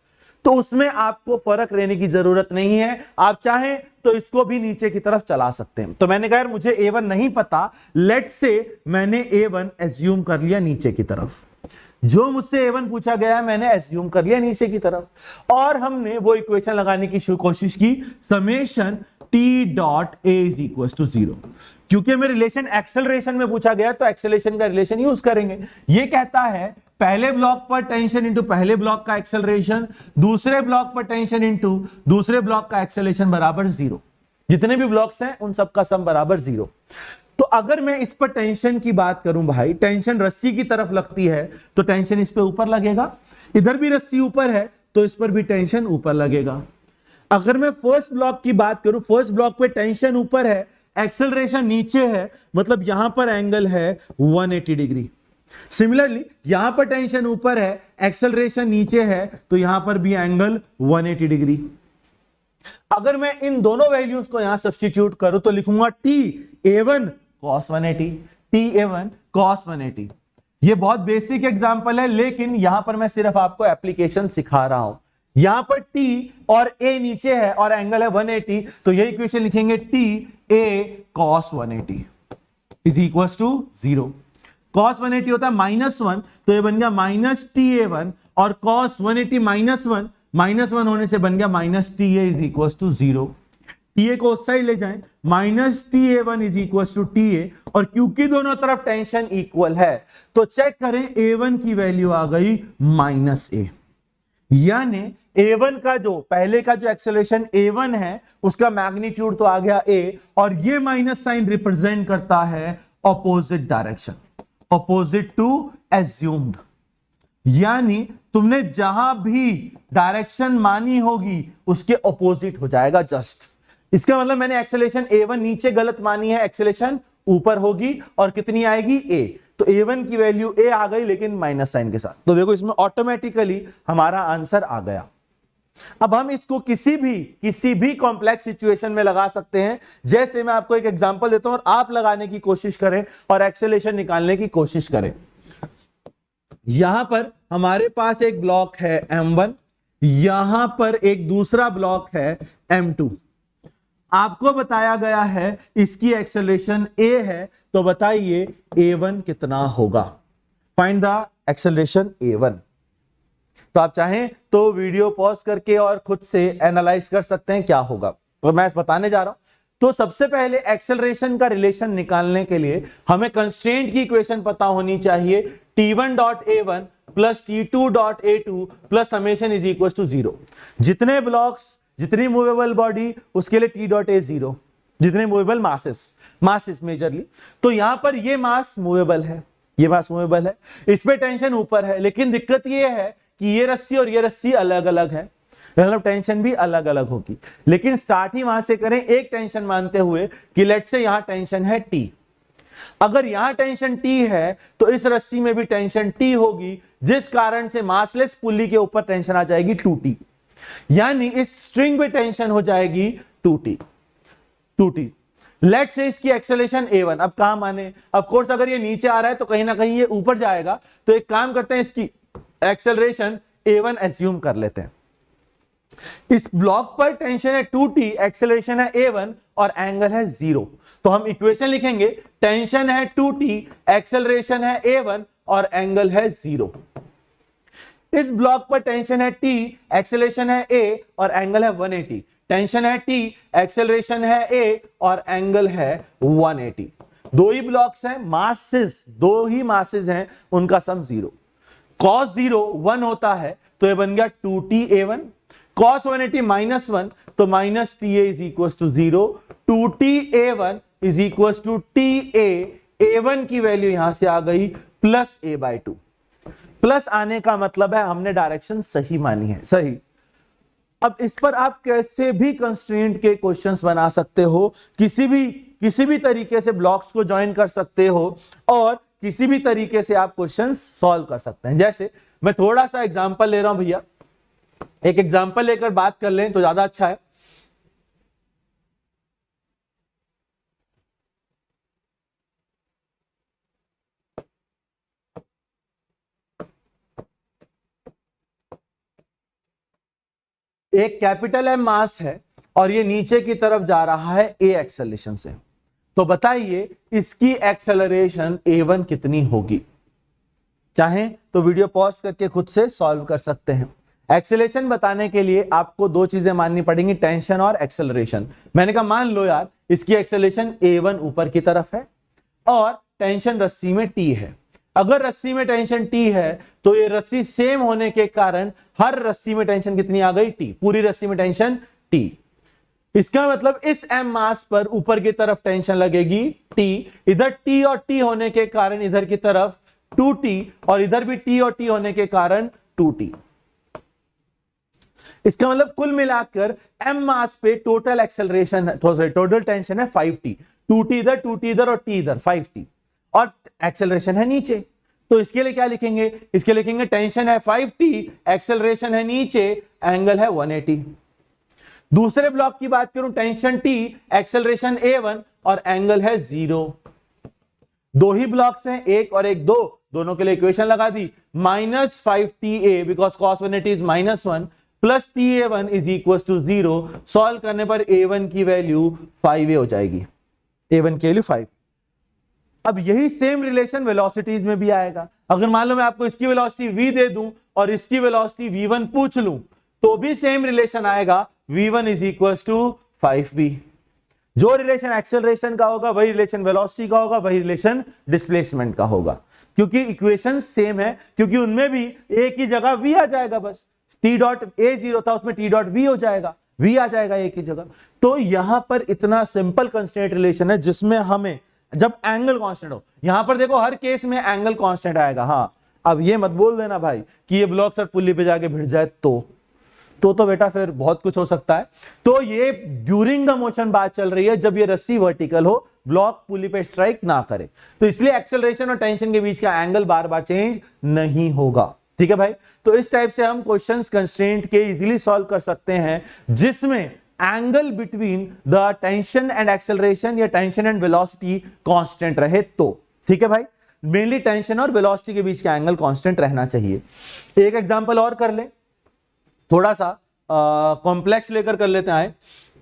तो उसमें आपको फर्क लेने की जरूरत नहीं है, आप चाहें तो इसको भी नीचे की तरफ चला सकते हैं। तो मैंने कहा यार मुझे A1 नहीं पता, लेट से मैंने A1 एज्यूम कर लिया नीचे की तरफ, जो मुझसे A1 पूछा गया है मैंने एज्यूम कर लिया नीचे की तरफ, और हमने वो इक्वेशन लगाने की कोशिश की, summation T dot A is equal to 0। क्योंकि हमें रिलेशन एक्सेलरेशन में पूछा गया तो एक्सेलरेशन का रिलेशन यूज करेंगे। ये कहता है पहले ब्लॉक पर टेंशन इंटू पहले ब्लॉक का एक्सेलरेशन, दूसरे ब्लॉक पर टेंशन इंटू दूसरे ब्लॉक का एक्सेलरेशन बराबर 0। जितने भी ब्लॉक्स हैं उन सबका सम बराबर 0। तो अगर मैं इस पर टेंशन की बात करूं भाई, टेंशन रस्सी की तरफ लगती है तो टेंशन इस पे ऊपर लगेगा, इधर भी रस्सी ऊपर है तो इस पर भी टेंशन ऊपर लगेगा। अगर मैं फर्स्ट ब्लॉक की बात करूं, फर्स्ट ब्लॉक पे टेंशन ऊपर है, एक्सेलरेशन नीचे है, मतलब यहां पर एंगल है 180 डिग्री। सिमिलरली यहां पर टेंशन ऊपर है, एक्सेलरेशन नीचे है, तो यहां पर भी एंगल 180 डिग्री। अगर मैं इन दोनों वैल्यूज को यहां सब्स्टिट्यूट करूं तो लिखूंगा Ta1 cos 180, Ta1 cos 180। ये बहुत बेसिक एग्जांपल है, लेकिन यहां पर मैं सिर्फ आपको एप्लीकेशन सिखा रहा हूं। यहां पर T और A नीचे है और एंगल है 180, तो यही इक्वेशन लिखेंगे Ta cos 180 is equal to 0। cos 180 होता है -1, तो ये बन गया -Ta1, और cos 180 -1 होने से बन गया -Ta is equal to 0। TA को उस साइड ले जाएं, -Ta1 is equal to TA, और क्योंकि दोनों तरफ टेंशन इक्वल है तो चेक करें A1 की वैल्यू आ गई -A, यानी A1 का जो पहले का जो एक्सेलरेशन A1 है उसका मैग्नीट्यूड तो आ गया A, और ये माइनस साइन रिप्रेजेंट करता है opposite direction, opposite to assumed. यानी तुमने जहां भी डायरेक्शन मानी होगी उसके ऑपोजिट हो जाएगा जस्ट। इसका मतलब मैंने एक्सेलरेशन A1 नीचे गलत मानी है, एक्सेलरेशन ऊपर होगी, और कितनी आएगी A, तो A1 की वैल्यू A आ गई लेकिन माइनस साइन के साथ। तो देखो इसमें ऑटोमेटिकली हमारा आंसर आ गया। अब हम इसको किसी भी कॉम्प्लेक्स सिचुएशन में लगा सकते हैं। जैसे मैं आपको एक एग्जांपल देता हूं और आप लगाने की कोशिश करें और एक्सेलरेशन निकालने की कोशिश करें। यहां पर हमारे पास एक ब्लॉक है M1, यहां पर एक दूसरा ब्लॉक है M2। आपको बताया गया है इसकी एक्सेलरेशन a है, तो बताइए a1 कितना होगा। Find the acceleration a1। तो आप चाहें तो वीडियो पॉज करके और खुद से एनालाइज कर सकते हैं क्या होगा, तो मैं बताने जा रहा हूं। तो सबसे पहले एक्सेलरेशन का रिलेशन निकालने के लिए हमें कंस्ट्रेंट की इक्वेशन पता होनी चाहिए, t1.a1 plus t2.a2 plus summation is equal to 0। जितने ब्लॉक्स, जितनी मूवेबल बॉडी, उसके लिए t.a0, जितने मूवेबल मासेस मेजरली। तो यहां पर ये मास मूवेबल है, ये मास मूवेबल है, इस पे टेंशन ऊपर है, लेकिन दिक्कत ये है कि ये रस्सी और ये रस्सी अलग अलग है, मतलब टेंशन भी अलग अलग होगी। लेकिन स्टार्ट ही वहां से करें एक टेंशन मानते हुए कि लेट से यहां टेंशन है T। अगर यहां टेंशन T है तो इस रस्सी में भी टेंशन T होगी, जिस कारण से मासलेस पुल्ली के ऊपर टेंशन आ जाएगी 2T, यानी इस स्ट्रिंग पे टेंशन हो जाएगी 2T। लेट से इसकी एक्सेलरेशन a1। अब कहां माने, ऑफ कोर्स अगर ये नीचे आ रहा है तो कहीं ना कहीं ये ऊपर जाएगा, तो एक काम करते हैं, इसकी एक्सेलरेशन a1 एज्यूम कर लेते हैं। इस ब्लॉक पर टेंशन है 2T, एक्सेलरेशन है a1 और एंगल है 0। तो हम इक्वेशन लिखेंगे, टेंशन है 2T, एक्सेलरेशन है a1 और एंगल है 0। इस ब्लॉक पर टेंशन है T, एक्सेलरेशन है a और एंगल है 180। टेंशन है T, एक्सेलरेशन है a और एंगल है 180। दो ही ब्लॉक्स हैं, मासेस, दो ही मासेस हैं, उनका सम 0। cos 0 1 होता है, तो ये बन गया 2ta1, cos 180 -1, तो minus TA is equal to 0। 2ta1 is equal to TA, a1 की वैल्यू यहां से आ गई प्लस a/2। प्लस आने का मतलब है हमने डायरेक्शन सही मानी है, सही। अब इस पर आप कैसे भी कंस्ट्रेंट के क्वेश्चंस बना सकते हो, किसी भी तरीके से ब्लॉक्स को ज्वाइन कर सकते हो और किसी भी तरीके से आप क्वेश्चंस सॉल्व कर सकते हैं। जैसे मैं थोड़ा सा एग्जांपल ले रहा हूं भैया, एक एग्जांपल लेकर बात कर लें तो ज्यादा अच्छा है। एक कैपिटल M मास है और ये नीचे की तरफ जा रहा है a एक्सेलरेशन से, तो बताइए इसकी एक्सेलरेशन a1 कितनी होगी। चाहें तो वीडियो पॉज करके खुद से सॉल्व कर सकते हैं। एक्सेलरेशन बताने के लिए आपको दो चीजें माननी पड़ेंगी, टेंशन और एक्सेलरेशन। मैंने कहा मान लो यार इसकी एक्सेलरेशन a1 ऊपर की तरफ है और टेंशन रस्सी में T है। अगर रस्सी में टेंशन T है तो ये रस्सी सेम होने के कारण हर रस्सी में टेंशन कितनी आ गई T, पूरी रस्सी में टेंशन T। इसका मतलब इस M मास पर ऊपर की तरफ टेंशन लगेगी T, इधर T और T होने के कारण इधर की तरफ 2T और इधर भी T और T होने के कारण 2T। इसका मतलब कुल मिलाकर M मास पे टोटल एक्सेलरेशन है, टोटल टेंशन है 5T, 2T इधर और T इधर, 5T, और एक्सेलरेशन है नीचे। तो इसके लिए क्या लिखेंगे, इसके लिखेंगे टेंशन है 5T, एक्सेलरेशन है नीचे, एंगल है 180। दूसरे ब्लॉक की बात करूं, टेंशन T, एक्सेलरेशन a1 और एंगल है 0। दो ही ब्लॉक्स हैं, एक और एक, दो, दोनों के लिए इक्वेशन लगा दी, -5TA because cos 180 is -1 plus TA1 is equal to 0। Solve करने पर a1 की वैल्यू 5a हो जाएगी, a1 की वैल्यू 5। अब यही सेम रिलेशन वेलोसिटीज में भी आएगा। अगर मान लो मैं आपको इसकी वेलोसिटी v दे दूं और इसकी वेलोसिटी v1 पूछ लूं तो भी सेम रिलेशन आएगा, v1 is equal to 5v। जो रिलेशन एक्सेलरेशन का होगा वही रिलेशन वेलोसिटी का होगा, वही रिलेशन डिस्प्लेसमेंट का होगा, क्योंकि इक्वेशन सेम है, क्योंकि उनमें भी एक ही जगह v आ जाएगा, बस T.A0 था उसमें T.V हो जाएगा, v आ जाएगा एक ही जगह। तो यहां पर इतना सिंपल कंस्ट्रेंट रिलेशन है जिसमें हमें जब एंगल कांस्टेंट हो, यहां पर देखो हर केस में एंगल कांस्टेंट आएगा। हाँ, अब ये मत बोल देना भाई कि ये ब्लॉक सर पुल्ली पे जाके भिड़ जाए तो बेटा फिर बहुत कुछ हो सकता है। तो ये ड्यूरिंग द मोशन बात चल रही है, जब ये रस्सी वर्टिकल हो, ब्लॉक पुल्ली पे स्ट्राइक ना करे, तो इसलिए एक्सेलरेशन और टेंशन के बीच का एंगल बार बार चेंज नहीं होगा। ठीक है भाई, तो इस टाइप से हम क्वेश्चंस कंस्ट्रेंट के इजीली सॉल्व कर सकते हैं जिसमें angle between the tension and acceleration या टेंशन एंड वेलोसिटी कांस्टेंट रहे तो। ठीक है भाई, मेनली टेंशन और वेलोसिटी के बीच का एंगल कांस्टेंट रहना चाहिए। एक एग्जांपल और कर ले, थोड़ा सा कॉम्प्लेक्स लेकर कर लेते हैं।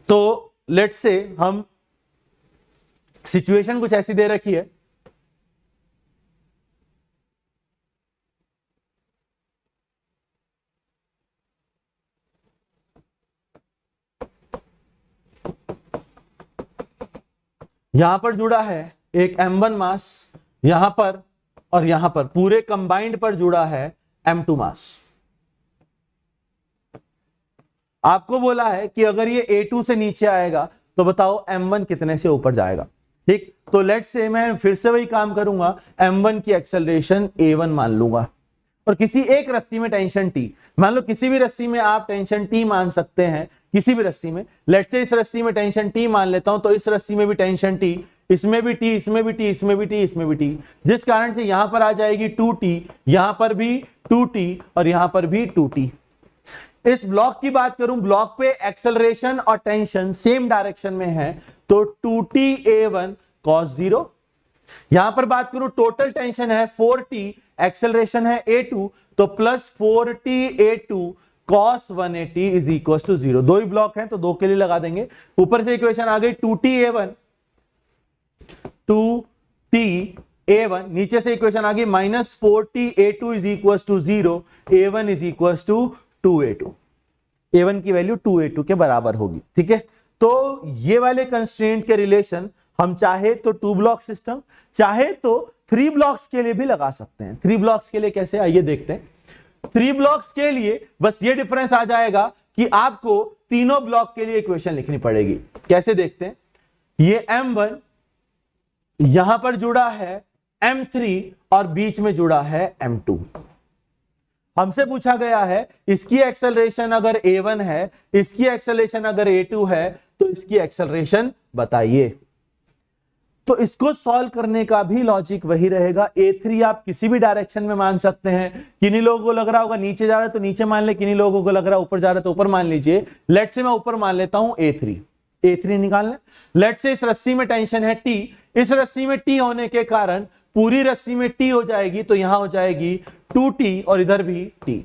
तो लेट्स से हम सिचुएशन कुछ ऐसी दे रखी है, यहां पर जुड़ा है एक M1 मास, यहां पर और यहां पर पूरे कंबाइंड पर जुड़ा है M2 मास। आपको बोला है कि अगर ये A2 से नीचे आएगा तो बताओ M1 कितने से ऊपर जाएगा। ठीक, तो लेट्स से मैं फिर से वही काम करूंगा, M1 की एक्सेलरेशन A1 मान लूंगा और किसी एक रस्सी में टेंशन T, मान लो किसी भी रस्सी में आप टेंशन T मान सकते हैं, किसी भी रस्सी में। लेट्स से इस रस्सी में टेंशन T मान लेता हूं, तो इस रस्सी में भी टेंशन T, इसमें भी T, इसमें भी T, इसमें भी T, इसमें भी T, जिस कारण से यहां पर आ जाएगी 2T, यहां पर भी 2T और यहां पर भी 2T। इस ब्लॉक की बात करूं, ब्लॉक पे एक्सेलरेशन और टेंशन सेम डायरेक्शन में है, तो 2Ta1 cos 0। यहां पर बात करूं टोटल टेंशन है 4T, एक्सेलरेशन है A2, तो plus 4Ta2 cos 180 is equal to 0। दो ही ब्लॉक हैं तो दो के लिए लगा देंगे। ऊपर से इक्वेशन आ गई 2Ta1 2Ta1, नीचे से इक्वेशन आ गई minus 4Ta2 is equal to 0, A1 is equal to 2A2। A1 की वैल्यू 2A2 के बराबर होगी। ठीक है, तो ये वाले कंस्ट्रेंट के रिलेशन हम चाहे तो 2 ब्लॉक सिस्टम, चाहे तो 3 ब्लॉक्स के लिए भी लगा सकते हैं। 3 ब्लॉक्स के लिए कैसे, आइए देखते हैं। 3 ब्लॉक्स के लिए बस ये डिफरेंस आ जाएगा कि आपको तीनों ब्लॉक के लिए इक्वेशन लिखनी पड़ेगी। कैसे देखते हैं, ये M1 यहां पर जुड़ा है M3 और बीच में जुड़ा है M2। हमसे पूछा गया है इसकी एक्सेलरेशन अगर A1 है, इसकी एक्सेलरेशन अगर A2 है, तो इसकी एक्सेलरेशन बताइए। तो इसको सॉल्व करने का भी लॉजिक वही रहेगा। A3 आप किसी भी डायरेक्शन में मान सकते हैं। किन्हीं लोगों को लग रहा होगा नीचे जा रहा है तो नीचे मान ले, किन्हीं लोगों को लग रहा है ऊपर जा रहा है तो ऊपर मान लीजिए। लेट्स से मैं ऊपर मान लेता हूं A3 निकालना। लेट्स से इस रस्सी में टेंशन है T, इस रस्सी में T होने के कारण पूरी रस्सी में T हो जाएगी, तो यहां हो जाएगी 2T और इधर भी T।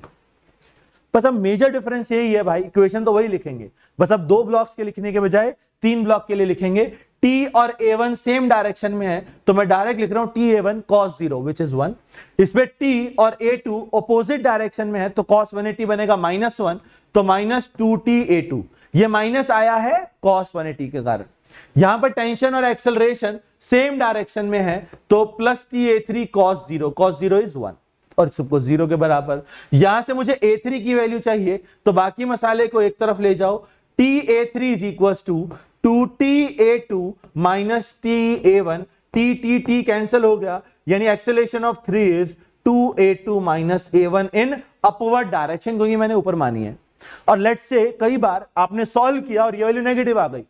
बस अब मेजर डिफरेंस यही है भाई, इक्वेशन तो वही लिखेंगे, बस अब 2 ब्लॉक्स के लिखने के बजाय 3 ब्लॉक के लिए लिखेंगे। T और A1 सेम डायरेक्शन में है तो मैं डायरेक्ट लिख रहा हूं Ta1 cos 0 विच इज 1। इसमें T और A2 ऑपोजिट डायरेक्शन में है तो cos 180 बनेगा -1, तो माइनस 2Ta2। ये माइनस आया है cos 180 के कारण। यहां पर टेंशन और एक्सेलरेशन सेम डायरेक्शन में है तो प्लस Ta3 cos 0 इज 1 और सबको 0 के बराबर। यहां से मुझे A3 की वैल्यू चाहिए तो बाकी मसाले को एक तरफ ले जाओ। Ta3 is equal to 2Ta2 minus Ta1, T cancel हो गया, यानी acceleration of 3 is 2A2 minus A1 in upward direction, क्योंकि मैंने ऊपर मानी है। और लेट्स से कई बार आपने सॉल्व किया और ये वैल्यू नेगेटिव आ गई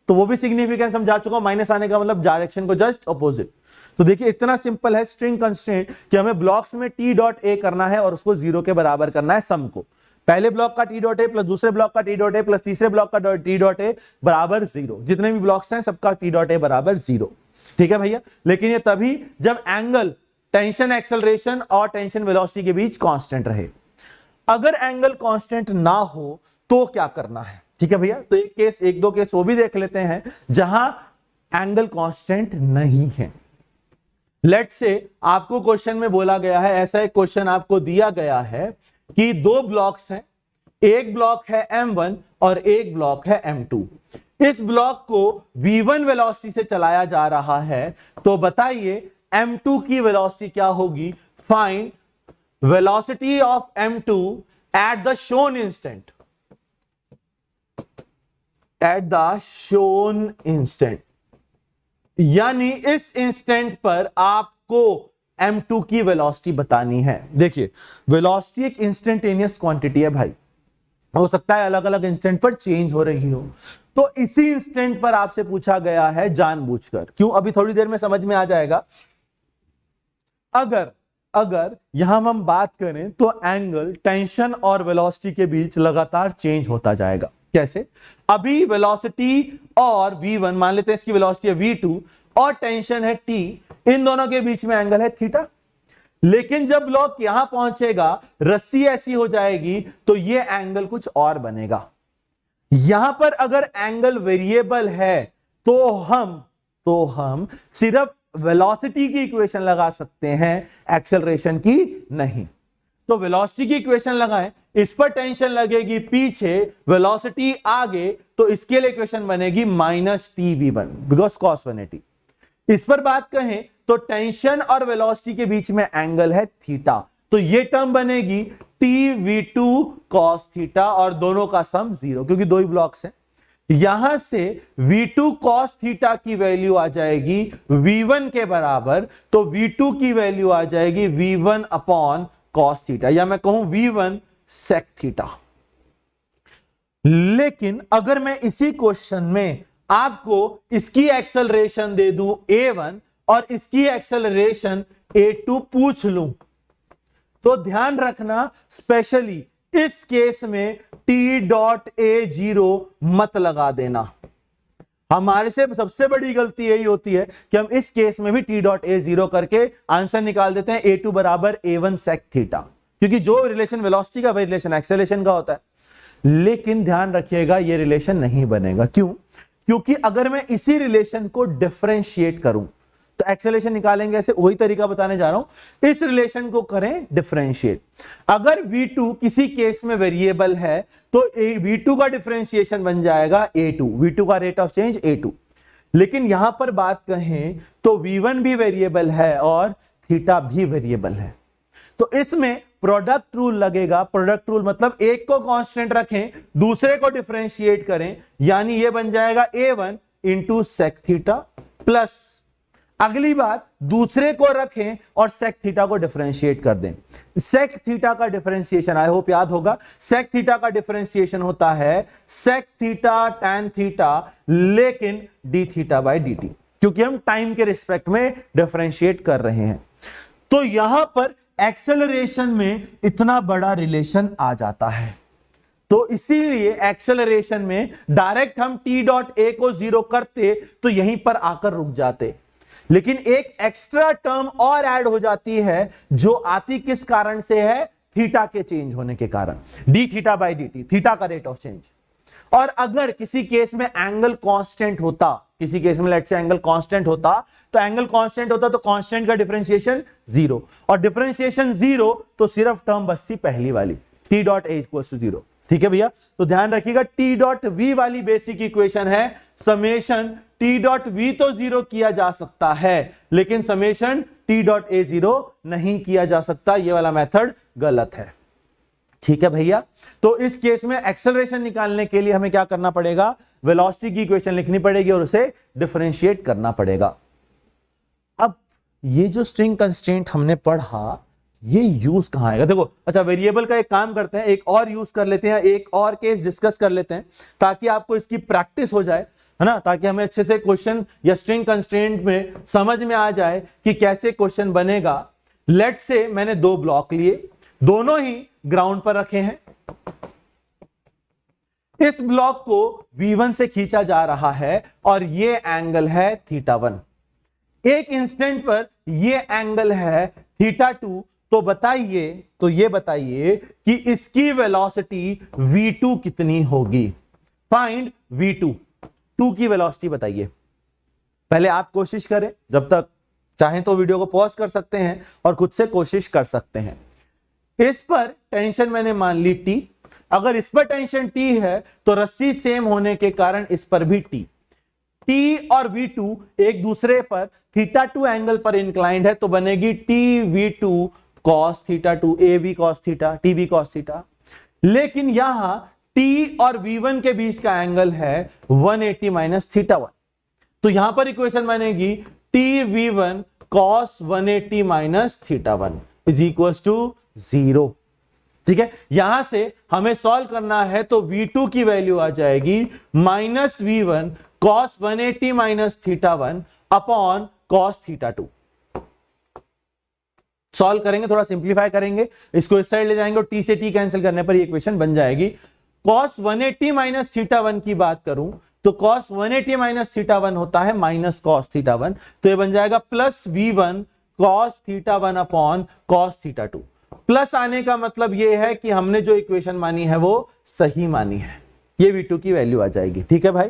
तो वो भी सिग्निफिकेंस समझा चुका हूं, माइनस आने का मतलब डायरेक्शन को जस्ट अपोजिट। तो देखिए इतना सिंपल है स्ट्रिंग कंस्ट्रेंट कि हमें ब्लॉक्स में T डॉट A करना है और उसको 0 के बराबर करना है सम को। पहले ब्लॉक का T डॉट A प्लस दूसरे ब्लॉक का T डॉट A प्लस तीसरे ब्लॉक का T डॉट A बराबर 0। जितने भी ब्लॉक्स हैं सबका T डॉट A बराबर 0। ठीक है भैया, लेकिन ये तभी जब एंगल टेंशन एक्सेलरेशन और टेंशन वेलोसिटी के बीच कांस्टेंट रहे। अगर एंगल कांस्टेंट ना हो तो क्या करना है। ठीक है भैया, तो एक दो केस वो भी देख लेते हैं जहां एंगल कांस्टेंट नहीं है। लेट्स से आपको क्वेश्चन में बोला गया है, ऐसा एक क्वेश्चन आपको दिया गया है कि 2 ब्लॉक्स हैं, एक ब्लॉक है M1 और एक ब्लॉक है M2। इस ब्लॉक को V1 वेलोसिटी से चलाया जा रहा है, तो बताइए M2 की वेलोसिटी क्या होगी। Find velocity of M2 at the shown instant, at the shown instant, यानी इस इंस्टेंट पर आपको M2 की वेलोसिटी बतानी है। देखिए वेलोसिटी एक इंस्टेंटेनियस क्वांटिटी है भाई, हो सकता है अलग अलग इंस्टेंट पर चेंज हो रही हो, तो इसी इंस्टेंट पर आपसे पूछा गया है जानबूझकर। क्यों, अभी थोड़ी देर में समझ में आ जाएगा। अगर यहां हम बात करें तो एंगल टेंशन और वेलोसिटी के बीच लगातार चेंज होता जाएगा। कैसे, अभी वेलोसिटी और V1 मान लेते हैं, इसकी वेलोसिटी है V2 और टेंशन है T, इन दोनों के बीच में एंगल है थीटा। लेकिन जब ब्लॉक यहां पहुंचेगा रस्सी ऐसी हो जाएगी तो ये एंगल कुछ और बनेगा। यहां पर अगर एंगल वेरिएबल है तो हम सिर्फ वेलोसिटी की इक्वेशन लगा सकते हैं, एक्सेलरेशन की नहीं। तो वेलोसिटी की इक्वेशन लगाएं, इस पर टेंशन लगेगी पीछे, वेलोसिटी आगे, तो इसके लिए इक्वेशन बनेगी -tv1 बिकॉज cos 180। इस पर बात कहें तो टेंशन और वेलोसिटी के बीच में एंगल है थीटा, तो ये टर्म बनेगी tv2 cos थीटा और दोनों का सम 0 क्योंकि दो ही ब्लॉक्स हैं। यहां से v2 cos थीटा की वैल्यू आ जाएगी v1 के बराबर, तो v2 की वैल्यू आ जाएगी v1 अपॉन cos थीटा, या मैं कहूं v1 sec थीटा। लेकिन अगर मैं इसी क्वेश्चन में आपको इसकी एक्सेलरेशन दे दूं a1 और इसकी एक्सेलरेशन a2 पूछ लूं, तो ध्यान रखना स्पेशली इस केस में t.a0 मत लगा देना। हमारे से सबसे बड़ी गलती यही होती है कि हम इस केस में भी t.a0 करके आंसर निकाल देते हैं a2 बराबर a1 sec थीटा, क्योंकि जो रिलेशन वेलोसिटी का वही रिलेशन एक्सेलरेशन का होता है। लेकिन ध्यान रखिएगा ये रिलेशन नहीं बनेगा। क्यों? क्योंकि अगर मैं इसी रिलेशन को डिफरेंशिएट करूं तो एक्सेलरेशन निकालेंगे, ऐसे वही तरीका बताने जा रहा हूं। इस रिलेशन को करें डिफरेंशिएट। अगर v2 किसी केस में वेरिएबल है तो v2 का डिफरेंशिएशन बन जाएगा a2, v2 का रेट ऑफ चेंज a2। लेकिन यहां पर बात कहें तो v1 भी वेरिएबल है और थीटा भी वेरिएबल है, तो इसमें प्रोडक्ट रूल लगेगा। प्रोडक्ट रूल मतलब एक को कांस्टेंट रखें, दूसरे को डिफरेंशिएट करें, यानी ये बन जाएगा a1 into sec theta plus अगली बार दूसरे को रखें और सेक थीटा को डिफरेंशिएट कर दें। सेक थीटा का डिफरेंशिएशन आई होप याद होगा, सेक थीटा का डिफरेंशिएशन होता है सेक थीटा टैन थीटा, लेकिन D theta by D T, क्योंकि हम टाइम के रिस्पेक्ट में डिफरेंशिएट कर रहे हैं। तो यहां पर एक्सेलरेशन में इतना बड़ा रिलेशन आ जाता है, तो इसीलिए एक्सेलरेशन में डायरेक्ट हम t.a को 0 करते तो यहीं पर आकर रुक जाते। लेकिन एक एक्स्ट्रा टर्म और ऐड हो जाती है, जो आती किस कारण से है? थीटा के चेंज होने के कारण, D theta by D T, theta का रेट ऑफ चेंज। और अगर किसी केस में एंगल कांस्टेंट होता, किसी केस में लेट्स से एंगल कांस्टेंट होता, तो एंगल कांस्टेंट होता तो कांस्टेंट का डिफरेंशिएशन 0, और डिफरेंशिएशन 0 तो सिर्फ टर्म बचती पहली वाली t.a = 0। ठीक है भैया, तो ध्यान रखिएगा t.v वाली बेसिक इक्वेशन है समेशन t.v तो 0 किया जा सकता है, लेकिन समेशन t.a0 नहीं किया जा सकता। ये वाला मेथड गलत है। ठीक है भैया, तो इस केस में एक्सेलरेशन निकालने के लिए हमें क्या करना पड़ेगा? वेलोसिटी की इक्वेशन लिखनी पड़ेगी और उसे डिफरेंशिएट करना पड़ेगा। अब ये जो स्ट्रिंग कंस्ट्रेंट हमने पढ़ा, ये यूज कहां आएगा? देखो, अच्छा वेरिएबल का एक काम करते हैं, एक और यूज कर लेते हैं, एक और केस डिस्कस कर लेते हैं ताकि आपको इसकी प्रैक्टिस हो जाए, है ना, ताकि हमें अच्छे से क्वेश्चन या स्ट्रिंग कंस्ट्रेंट में समझ में आ जाए कि कैसे क्वेश्चन बनेगा। लेट्स से मैंने दो ब्लॉक लिए, दोनों ही ग्राउंड पर रखे हैं। इस ब्लॉक को V1 से खींचा जा रहा है और ये एंगल है θ1। एक इंस्टेंट पर ये एंगल है θ2। तो ये बताइए कि इसकी वेलोसिटी v2 कितनी होगी? फाइंड v2, 2 की वेलोसिटी बताइए। पहले आप कोशिश करें, जब तक चाहें तो वीडियो को पॉज कर सकते हैं और खुद से कोशिश कर सकते हैं। इस पर टेंशन मैंने मान ली t, अगर इस पर टेंशन t है तो रस्सी सेम होने के कारण इस पर भी t और v2 एक दूसरे पर θ2 एंगल पर इंक्लाइंड है, तो बनेगी tv2 cos θ2 ab cos θ tb cos θ। लेकिन यहां t और v1 के बीच का एंगल है 180 माइनस θ1, तो यहां पर इक्वेशन बनेगी tv1 cos 180 minus θ1 is equal to 0। ठीक है, यहां से हमें सॉल्व करना है, तो v2 की वैल्यू आ जाएगी -v1 cos 180 minus θ1 upon cos θ2। Solve करेंगे, थोड़ा सिंप्लीफाई करेंगे, इसको इस साइड ले जाएंगे और t से t कैंसिल करने पर ये इक्वेशन बन जाएगी। cos 180 माइनस θ1 की बात करूं तो cos 180 माइनस θ1 होता है माइनस cos θ1, तो ये बन जाएगा plus v1 cos θ1 upon cos θ2। Plus आने का मतलब ये है कि हमने जो इक्वेशन मानी है वो सही मानी है। ये V2 की वैल्यू आ जाएगी। ठीक है भाई,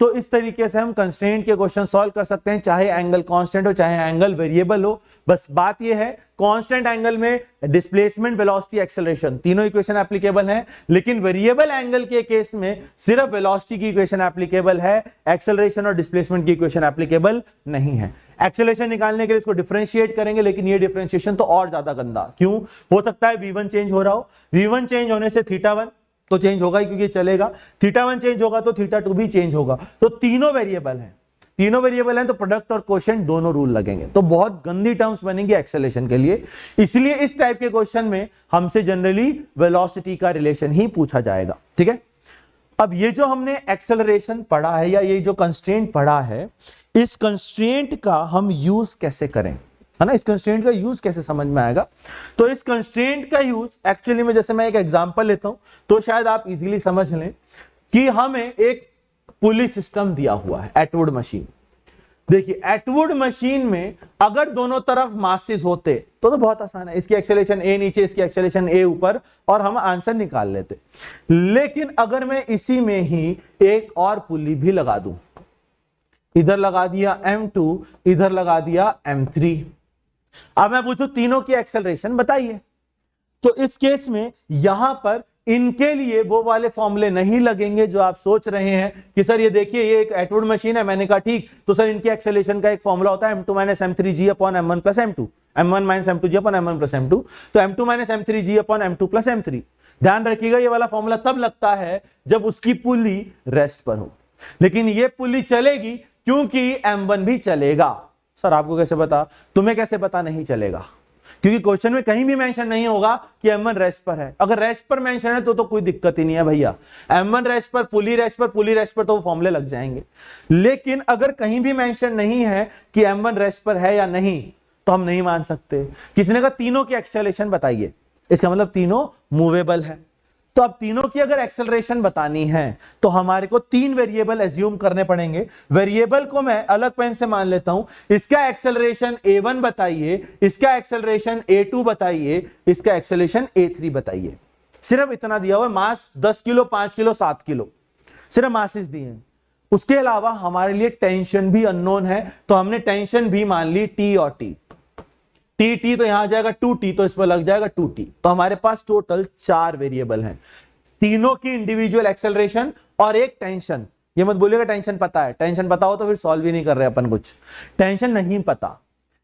तो इस तरीके से हम कंस्ट्रेंट के क्वेश्चन सॉल्व कर सकते हैं, चाहे एंगल कांस्टेंट हो चाहे एंगल वेरिएबल हो। बस बात ये है कांस्टेंट एंगल में डिस्प्लेसमेंट, वेलोसिटी, एक्सेलरेशन तीनों इक्वेशन एप्लीकेबल हैं, लेकिन वेरिएबल एंगल के केस में सिर्फ वेलोसिटी की इक्वेशन एप्लीकेबल है, एक्सेलरेशन और डिस्प्लेसमेंट की इक्वेशन एप्लीकेबल नहीं है। एक्सेलरेशन निकालने के लिए इसको डिफरेंशिएट करेंगे, लेकिन ये डिफरेंशिएशन तो और ज्यादा गंदा। क्यों? हो सकता है V1 चेंज हो रहा हो, V1 चेंज होने से θ1 तो चेंज होगा ही, क्योंकि चलेगा, θ1 चेंज होगा तो θ2 भी चेंज होगा। तो तीनों वेरिएबल हैं, तो प्रोडक्ट और कोशेंट दोनों रूल लगेंगे, तो बहुत गंदी टर्म्स बनेंगी एक्सेलरेशन के लिए। इसलिए इस टाइप के क्वेश्चन में हमसे जनरली वेलोसिटी का रिलेशन ही पूछा जाएगा। ठीक है, अब ये जो हमने एक्सेलरेशन पढ़ा है या ये जो कंस्ट्रेंट पढ़ा है, इस कंस्ट्रेंट का हम यूज कैसे करें, है ना, इस कंस्ट्रेंट का यूज कैसे समझ में आएगा। तो इस कंस्ट्रेंट का यूज एक्चुअली में, जैसे मैं एक एग्जांपल लेता हूं तो शायद आप इजीली समझ लें कि हमें एक पुली सिस्टम दिया हुआ है, एटवुड मशीन। देखिए, एटवुड मशीन में अगर दोनों तरफ मासेस होते तो बहुत आसान है, इसकी एक्सेलरेशन A नीचे, इसकी एक्सेलरेशन A ऊपर, और हम आंसर निकाल लेते। लेकिन अगर मैं इसी में ही एक और पुली भी लगा दूं, इधर लगा दिया M2, इधर लगा दिया M3, अब मैं पूछूं तीनों की एक्सेलरेशन बताइए, तो इस केस में यहां पर इनके लिए वो वाले फॉर्मूले नहीं लगेंगे जो आप सोच रहे हैं कि सर ये देखिए ये एक एटवुड मशीन है। मैंने कहा ठीक, तो सर इनकी एक्सेलरेशन का एक फॉर्मूला होता है m2 - m3g upon m1 plus m2, m1 - m2g upon m1 plus m2, तो m2 - m3g upon m2 plus m3। ध्यान रखिएगा, ये वाला फॉर्मूला तब लगता है जब उसकी पुली रेस्ट पर हो, लेकिन ये पुली चलेगी क्योंकि m1 भी चलेगा। सर आपको कैसे पता? तुम्हें कैसे पता नहीं चलेगा? क्योंकि क्वेश्चन में कहीं भी मेंशन नहीं होगा कि M1 रेस्ट पर है। अगर रेस्ट पर मेंशन है तो कोई दिक्कत ही नहीं है भैया, M1 रेस्ट पर, पुली रेस्ट पर, पुली रेस्ट पर, तो वो फॉर्मूले लग जाएंगे। लेकिन अगर कहीं भी मेंशन नहीं है कि M1 रेस्ट पर है या नहीं, तो हम नहीं मान सकते। किसी ने कहा तीनों की एक्सेलरेशन बताइए, इसका मतलब तीनों मूवेबल है। तो अब तीनों की अगर एक्सेलरेशन बतानी है तो हमारे को तीन वेरिएबल एज्यूम करने पड़ेंगे। वेरिएबल को मैं अलग पेन से मान लेता हूं, इसका एक्सेलरेशन A1 बताइए, इसका एक्सेलरेशन A2 बताइए, इसका एक्सेलरेशन A3 बताइए। सिर्फ इतना दिया हुआ है, मास 10 किलो, 5 किलो, 7 किलो, सिर्फ मासेस दिए हैं। उसके अलावा हमारे लिए टेंशन भी अननोन है, तो हमने टेंशन भी मान ली T और T। T तो यहां आ जाएगा 2T, तो इस पर लग जाएगा 2T। तो हमारे पास टोटल 4 वेरिएबल हैं, तीनों की इंडिविजुअल एक्सेलरेशन और एक टेंशन। ये मत बोलिएगा टेंशन पता है, टेंशन पता हो तो फिर सॉल्व ही नहीं कर रहे अपन कुछ। टेंशन नहीं पता,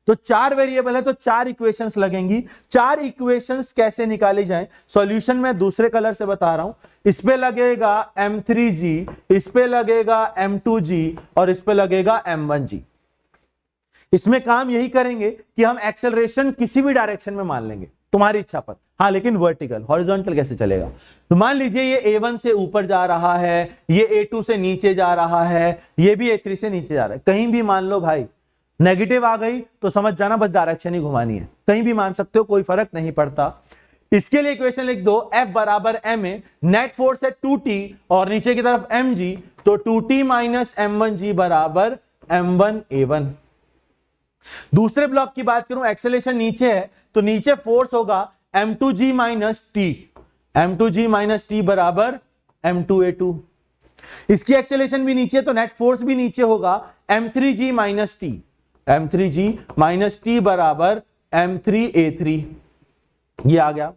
तो 4 वेरिएबल है, तो 4 इक्वेशंस लगेंगी। 4 इक्वेशंस कैसे निकाली जाएं, सॉल्यूशन मैं दूसरे कलर से बता रहा हूं। इस पे लगेगा M3G, इस पे लगेगा M2G और इस पे लगेगा M1G। इसमें काम यही करेंगे कि हम एक्सेलरेशन किसी भी डायरेक्शन में मान लेंगे, तुम्हारी इच्छा पर। हाँ, लेकिन वर्टिकल, हॉरिजॉन्टल कैसे चलेगा? तो मान लीजिए ये A1 से ऊपर जा रहा है, ये A2 से नीचे जा रहा है, ये भी A3 से नीचे जा रहा है। कहीं भी मान लो भाई, नेगेटिव आ गई तो समझ जाना बस डायरेक्शन ही घुमानी है। कहीं भी मान सकते हो, कोई फर्क नहीं पड़ता। इसके लिए इक्वेशन लिख दो, F बराबर ma, नेट फोर्स है 2T और नीचे की तरफ mg, तो 2T माइनस m1g बराबर m1a1। दूसरे ब्लॉक की बात करूं, एक्सेलरेशन नीचे है तो नीचे फोर्स होगा m2g minus T, m2g minus T बराबर m2a2। इसकी एक्सेलरेशन भी नीचे, तो नेट फोर्स भी नीचे होगा m3g minus T, m3g minus T बराबर m3a3। ये आ गया।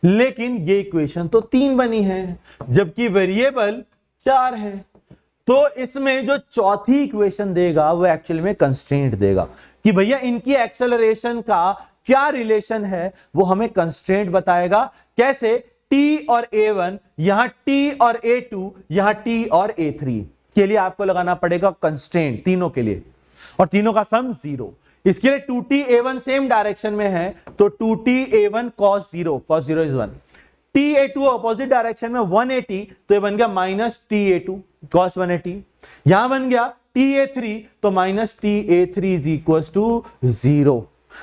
लेकिन ये इक्वेशन तो 3 बनी है, जबकि वेरिएबल 4 है। तो इसमें जो चौथी इक्वेशन देगा वो एक्चुअली में कंस्ट्रेंट देगा कि भैया इनकी एक्सेलरेशन का क्या रिलेशन है, वो हमें कंस्ट्रेंट बताएगा। कैसे? T और A1, यहां T और A2, यहां T और A3 के लिए आपको लगाना पड़ेगा कंस्ट्रेंट तीनों के लिए, और तीनों का सम 0। इसके लिए 2T A1 सेम डायरेक्शन में है, तो 2T A1 cos 0, cos 0 is 1। T A2 opposite direction में 180, तो ये बन गया माइनस T A2 cos 180। यहां बन गया T A3, तो minus T A3 is equal to 0।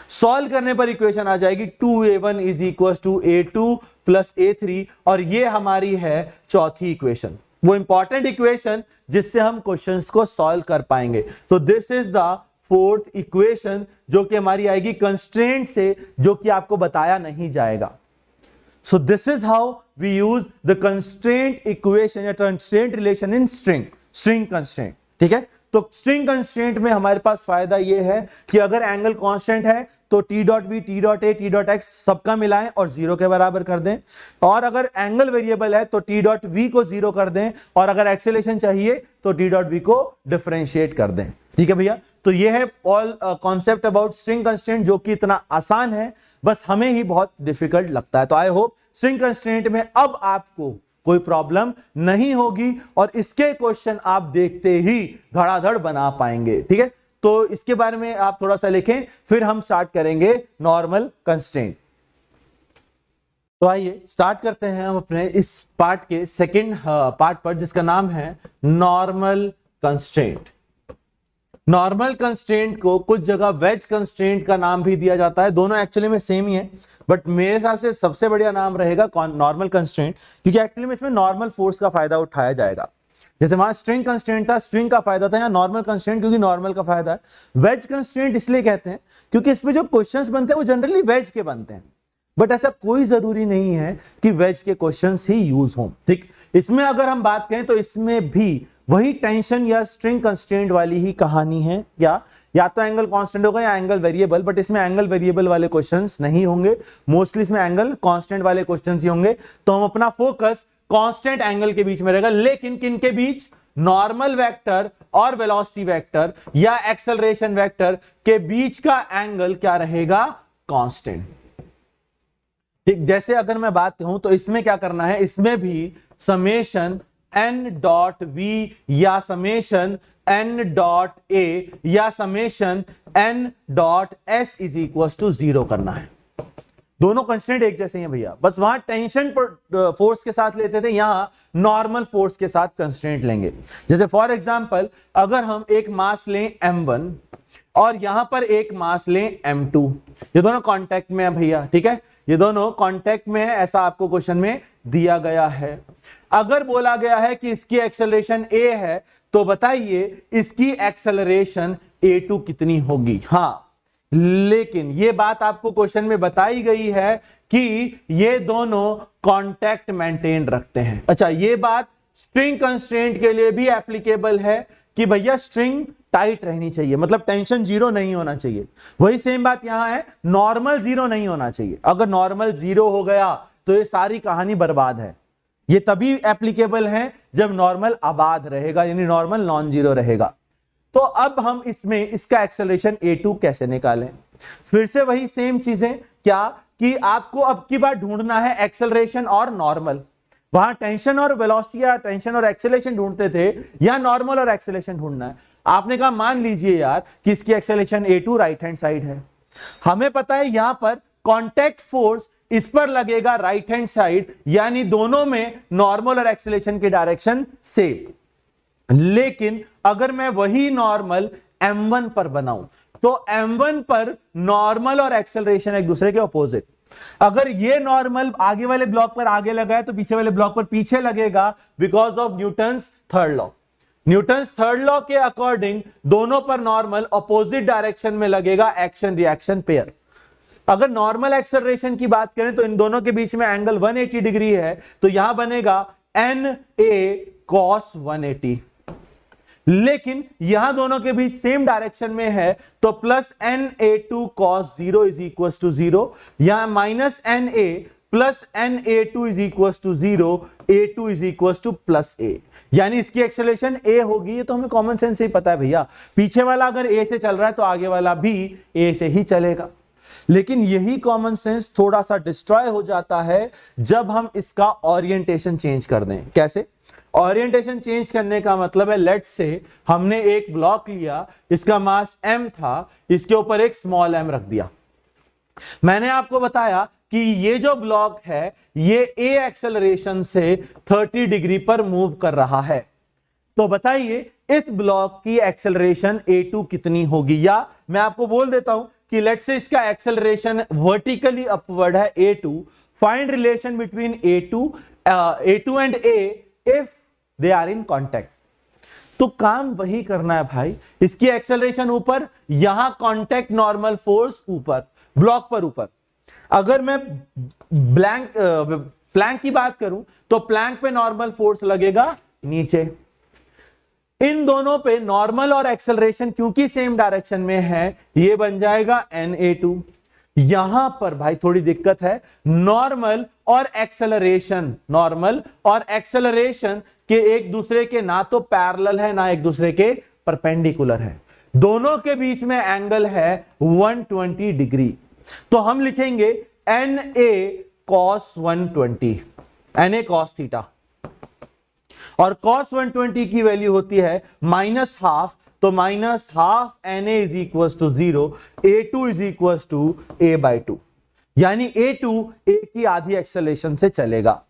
Solve करने पर इक्वेशन आ जाएगी 2A1 is equal to A2 plus A3, और ये हमारी है चौथी इक्वेशन, वो इंपॉर्टेंट इक्वेशन जिससे हम क्वेश्चंस को सॉल्व कर पाएंगे। तो this is the fourth equation जो कि हमारी आएगी कंस्ट्रेंट से, जो कि आपको बताया नहीं जाएगा। So this is how we use the constraint equation या constraint relation in string constraint. ठीक है, तो स्ट्रिंग कंस्ट्रेंट में हमारे पास फायदा ये है कि अगर एंगल कांस्टेंट है तो T dot V, T dot A, T dot X सबका मिलाएं और जीरो के बराबर कर दें, और अगर एंगल वेरिएबल है तो टी डॉट वी को जीरो कर दें, और अगर एक्सेलेरेशन चाहिए तो टी डॉट वी को डिफरेंशिएट कर दें। ठीक है भैया, तो ये है all concept about string constraint, जो कि इतना आसान है, बस हमें ही बहुत डिफिकल्ट लगता है। तो आई होप स्ट्रिंग कंस्ट्रेंट में अब आपको कोई प्रॉब्लम नहीं होगी और इसके क्वेश्चन आप देखते ही धड़ाधड़ बना पाएंगे। ठीक है, तो इसके बारे में आप थोड़ा सा लिखें, फिर हम स्टार्ट करेंगे नॉर्मल कंस्ट्रेंट। तो आइए स्टार्ट करते हैं हम अपने इस पार्ट के सेकंड पार्ट पर, जिसका नाम है नॉर्मल कंस्ट्रेंट। नॉर्मल कंस्ट्रेंट को कुछ जगह वेज कंस्ट्रेंट का नाम भी दिया जाता है, दोनों एक्चुअली में सेम ही है, बट मेरे हिसाब से सबसे बढ़िया नाम रहेगा नॉर्मल कंस्ट्रेंट, क्योंकि एक्चुअली में इसमें नॉर्मल फोर्स का फायदा उठाया जाएगा। जैसे वहां स्ट्रिंग कंस्ट्रेंट था, स्ट्रिंग का फायदा था, यहाँ नॉर्मल कंस्ट्रेंट क्योंकि नॉर्मल का फायदा है। वेज कंस्ट्रेंट इसलिए कहते हैं क्योंकि इसमें जो क्वेश्चंस बनते हैं वो जनरली वेज के बनते हैं, बट ऐसा कोई जरूरी नहीं है कि वेज के क्वेश्चंस ही यूज हों। ठीक, इसमें अगर हम बात करें तो इसमें भी वही टेंशन या स्ट्रिंग कंस्ट्रेंट वाली ही कहानी है, या तो एंगल कांस्टेंट होगा या एंगल वेरिएबल, बट इसमें एंगल वेरिएबल वाले क्वेश्चंस नहीं होंगे, मोस्टली इसमें एंगल कांस्टेंट वाले क्वेश्चंस ही होंगे। तो हम अपना फोकस कांस्टेंट एंगल के बीच में रहेगा, लेकिन किन के बीच? नॉर्मल वेक्टर और वेलोसिटी वेक्टर या एक्सेलरेशन वेक्टर के बीच का एंगल क्या रहेगा? कांस्टेंट। ठीक, जैसे अगर मैं बात कहूं तो इसमें क्या करना है, इसमें भी समेशन n डॉट वी या समेशन n डॉट ए या summation n dot S is equal to 0 करना है। दोनों कंस्टेंट एक जैसे हैं भैया, बस वहां टेंशन फोर्स के साथ लेते थे, यहां नॉर्मल फोर्स के साथ कंस्टेंट लेंगे। जैसे फॉर एग्जांपल अगर हम एक मास लें m1 और यहां पर एक मास लें m2, ये दोनों कांटेक्ट में है भैया। ठीक है, ये दोनों कांटेक्ट में है, ऐसा आपको क्वेश्चन में दिया गया है। अगर बोला गया है कि इसकी एक्सेलरेशन a है, तो बताइए इसकी एक्सेलरेशन a2 कितनी होगी? हाँ, लेकिन ये बात आपको क्वेश्चन में बताई गई है कि ये दोनों कांटेक्ट मेंटेन रखते हैं। अच्छा, ये बात स्ट्रिंग कंस्ट्रेंट के लिए भी एप्लीकेबल है कि भैया स्ट्रिंग टाइट रहनी चाहिए, मतलब टेंशन जीरो नहीं होना चाहिए। वही सेम बात यहां है, नॉर्मल जीरो नहीं होना चाहिए। अगर नॉर्मल जीरो हो गया तो ये सारी कहानी बर्बाद है। ये तभी एप्लीकेबल है जब नॉर्मल आबाद रहेगा, यानी नॉर्मल नॉन जीरो रहेगा। तो अब हम इसमें इसका एक्सेलरेशन a2 कैसे निकालें? फिर से वही सेम चीजें, क्या कि आपको अब की बार ढूंढना है एक्सेलरेशन और नॉर्मल। वहां टेंशन और वेलोसिटी या टेंशन और एक्सेलरेशन ढूंढते थे, या नॉर्मल और एक्सेलरेशन ढूंढना है। आपने कहा मान लीजिए यार कि इसकी acceleration a2 right hand side है, हमें पता है यहां पर कांटेक्ट फोर्स इस पर लगेगा राइट हैंड साइड, यानी दोनों में नॉर्मल और एक्सेलरेशन की डायरेक्शन सेम। लेकिन अगर मैं वही नॉर्मल m1 पर बनाऊं तो m1 पर नॉर्मल और एक्सेलरेशन एक दूसरे के ऑपोजिट। अगर ये नॉर्मल आगे वाले ब्लॉक पर आगे लगा है तो पीछे वाले ब्लॉक पर पीछे लगेगा, because of Newton's third law. Newton's third law के अकॉर्डिंग दोनों पर नॉर्मल ऑपोजिट डायरेक्शन में लगेगा, एक्शन रिएक्शन पेयर। अगर नॉर्मल एक्सेलरेशन की बात करें तो इन दोनों के बीच में एंगल 180 डिग्री है, तो यहां बनेगा NA cos 180। लेकिन यहां दोनों के बीच सेम डायरेक्शन में है तो plus NA2 cos 0 is equal to 0, यहां minus NA plus NA2 is equal to 0, A2 is equal to plus A, यानी इसकी एक्सेलरेशन A होगी। ये तो हमें कॉमन सेंस से ही पता है भैया, पीछे वाला अगर A से चल रहा है तो आगे वाला भी A से ही चलेगा। लेकिन यही कॉमन सेंस थोड़ा सा डिस्ट्रॉय हो जाता है जब हम इसका ओरिएंटेशन चेंज कर दें। कैसे? ओरिएंटेशन चेंज करने का मतलब है, लेट्स से हमने एक ब्लॉक लिया, इसका मास m था, इसके ऊपर एक स्मॉल m रख दिया। मैंने आपको बताया कि ये जो ब्लॉक है ये a एक्सेलरेशन से 30 डिग्री पर मूव कर रहा है। तो बताइए इस ब्लॉक की एक्सेलरेशन a2 कितनी होगी? या मैं आपको बोल देता हूं कि लेट्स से इसका एक्सेलरेशन वर्टिकली अपवर्ड है a2, find relation between a2 and a if they are in contact. तो काम वही करना है भाई, इसकी एक्सेलरेशन ऊपर, यहां कॉन्टैक्ट नॉर्मल फोर्स ऊपर, ब्लॉक पर ऊपर। अगर मैं प्लैंक की बात करूं तो प्लैंक पे नॉर्मल फोर्स लगेगा नीचे। इन दोनों पे नॉर्मल और एक्सेलरेशन क्योंकि सेम डायरेक्शन में है, ये बन जाएगा Na2। यहां पर भाई थोड़ी दिक्कत है, नॉर्मल और एक्सेलरेशन के एक दूसरे के ना तो पैरेलल है ना एक दूसरे के परपेंडिकुलर है, दोनों के बीच में एंगल है 120 डिग्री। तो हम लिखेंगे Na cos 120, Na cos theta, और cos 120 की वैल्यू होती है -12, तो -12 Na is equal to 0, A2 is equal to A/2, यानी A2 A की आधी एक्सेलरेशन से चलेगा।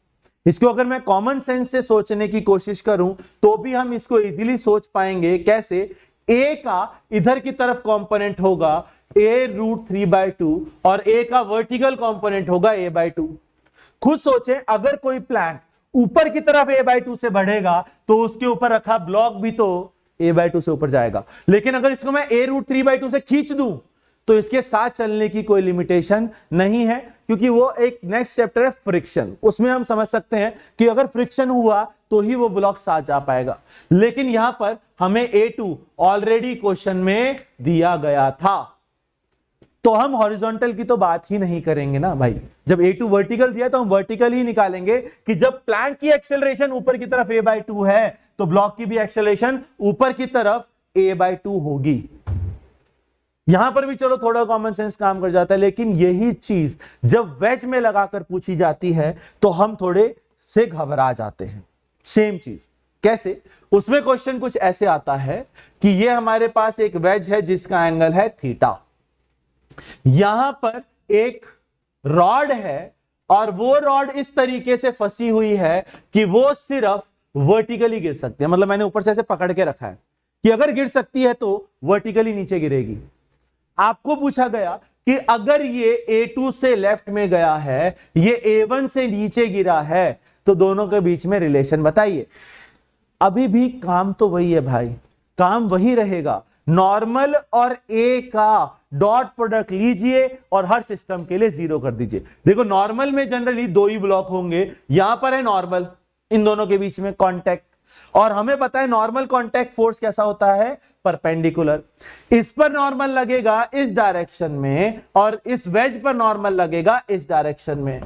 इसको अगर मैं कॉमन सेंस से सोचने की कोशिश करूं तो भी हम इसको इजीली सोच पाएंगे। कैसे? A का इधर की तरफ कंपोनेंट होगा A√3/2 और A का वर्टिकल कंपोनेंट होगा A/2। खुद सोचें, अगर कोई प्लैंक ऊपर की तरफ A/2 से बढ़ेगा तो उसके ऊपर रखा ब्लॉक भी तो A/2 से ऊपर जाएगा, लेकिन अगर इसको मैं A√3/2 से खींच दूं तो इसके साथ चलने की कोई लिमिटेशन नहीं है, क्योंकि वो एक नेक्स्ट चैप्टर है फ्रिक्शन, उसमें हम समझ सकते हैं कि अगर फ्रिक्शन हुआ तो ही वो ब्लॉक साथ जा पाएगा। लेकिन यहां पर हमें A2 ऑलरेडी क्वेश्चन में दिया गया था, तो हम हॉरिजॉन्टल की तो बात ही नहीं करेंगे ना भाई। जब A2 वर्टिकल दिया तो हम वर्टिकल ही निकालेंगे कि जब प्लैंक की एक्सेलरेशन ऊपर की तरफ A/2 है तो ब्लॉक की भी एक्सेलरेशन ऊपर की तरफ A/2 होगी। यहां पर भी चलो थोड़ा कॉमन सेंस काम कर जाता है, लेकिन यही चीज जब वेज में लगाकर पूछी जाती है तो हम थोड़े से घबरा जाते हैं। सेम चीज कैसे? उसमें क्वेश्चन कुछ ऐसे आता है कि ये हमारे पास एक वेज है जिसका एंगल है थीटा, यहां पर एक रॉड है और वो रॉड इस तरीके से फंसी हुई है कि वो सिर्फ वर्टिकली गिर सकती है। मतलब मैंने ऊपर से ऐसे पकड़ के रखा है कि अगर गिर सकती है तो वर्टिकली नीचे गिरेगी। आपको पूछा गया कि अगर ये A2 से लेफ्ट में गया है, ये A1 से नीचे गिरा है, तो दोनों के बीच में रिलेशन बताइए। अभी भी काम तो वही है भाई, काम वही रहेगा। नॉर्मल और A का डॉट प्रोडक्ट लीजिए और हर सिस्टम के लिए 0 कर दीजिए। देखो नॉर्मल में जनरली 2 ही ब्लॉक होंगे, यहां पर है नॉर्मल, इन दोनों के बीच में कांटेक्ट, और हमें पता है नॉर्मल कांटेक्ट फोर्स कैसा होता है, परपेंडिकुलर। इस पर नॉर्मल लगेगा इस डायरेक्शन में और इस वेज पर नॉर्मल लगेगा इस डायरेक्शन में।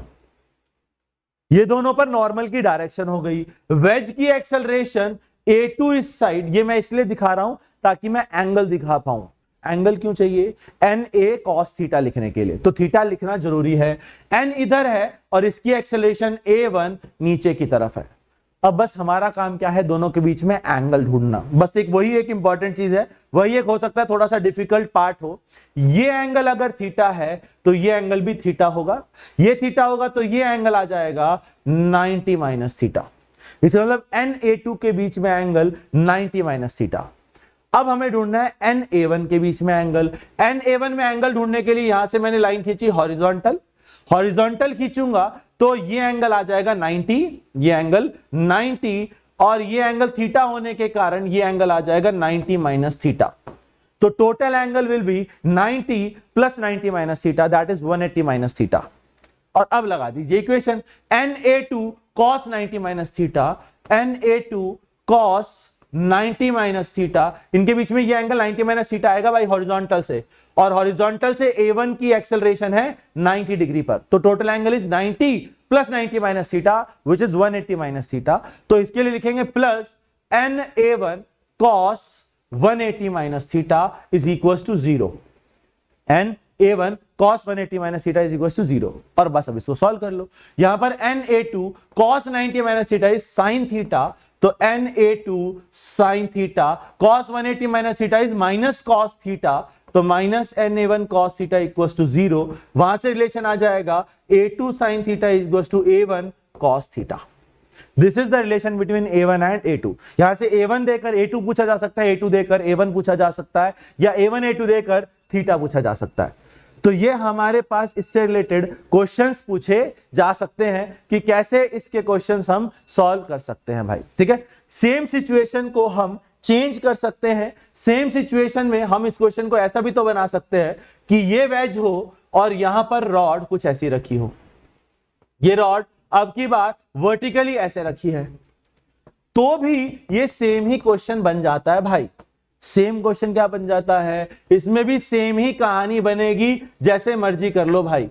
ये दोनों पर नॉर्मल की डायरेक्शन हो गई। वेज की एक्सेलरेशन A2 इस साइड, ये मैं इसलिए दिखा रहा हूं ताकि मैं एंगल दिखा पाऊं। एंगल क्यों चाहिए? Na cos थीटा लिखने के लिए, तो थीटा लिखना जरूरी है। n इधर है और इसकी एक्सेलरेशन A1 नीचे की तरफ है। अब बस हमारा काम क्या है, दोनों के बीच में एंगल ढूंढना। बस वही एक इंपॉर्टेंट चीज है, वही एक हो सकता है थोड़ा सा डिफिकल्ट पार्ट हो। ये एंगल अगर थीटा है तो ये एंगल भी थीटा होगा, ये थीटा होगा तो ये एंगल आ जाएगा 90 माइनस थीटा। इसका मतलब Na2 के बीच में एंगल 90 माइनस थीटा। अब हमें ढूंढना है Na1 के बीच में एंगल। Na1 में एंगल ढूंढने के लिए यहां से मैंने लाइन खींची हॉरिजॉन्टल, हॉरिजॉन्टल खींचूंगा तो ये एंगल आ जाएगा 90, ये एंगल 90, और ये एंगल थीटा होने के कारण ये एंगल आ जाएगा 90 माइनस थीटा। तो total angle will be 90 plus 90 minus theta, that is 180 minus theta. और अब लगा दीजिए equation, Na2 cos 90 minus theta, Na2 cos 90 minus theta, इनके बीच में ये एंगल 90 माइनस थीटा आएगा भाई हॉरिजॉन्टल से, और हॉरिजॉन्टल से A1 की एक्सेलरेशन है 90 डिग्री पर, तो total angle is 90 plus 90 minus theta which is 180 minus theta. तो इसके लिए लिखेंगे plus Na1 cos 180 minus theta is equal to 0, Na1 cos 180 minus theta is equal to 0। और बस अब इसको सॉल्व कर लो। यहां पर Na2 cos 90 minus theta is sine theta, तो Na2 sine theta cos 180 minus theta is minus cos theta, तो minus Na1 cos theta equal to 0। वहां से रिलेशन आ जाएगा A2 sine theta equal to A1 cos theta. This is the relation between A1 and A2। यहां से A1 देकर A2 पूछा जा सकता है, A2 देकर A1 पूछा जा सकता है, या A1 A2 देकर थीटा पूछा जा सकता है। तो ये हमारे पास इससे रिलेटेड क्वेश्चंस पूछे जा सकते हैं कि कैसे इसके क्वेश्चंस हम सॉल्व कर सकते हैं भाई। ठीक है, सेम सिचुएशन को हम चेंज कर सकते हैं। सेम सिचुएशन में हम इस क्वेश्चन को ऐसा भी तो बना सकते हैं कि ये वेज हो और यहां पर रॉड कुछ ऐसी रखी हो, ये रॉड अब की बार वर्टिकली ऐसे रखी है, तो भी ये सेम ही क्वेश्चन बन जाता है भाई। सेम क्वेश्चन क्या बन जाता है, इसमें भी सेम ही कहानी बनेगी, जैसे मर्जी कर लो भाई।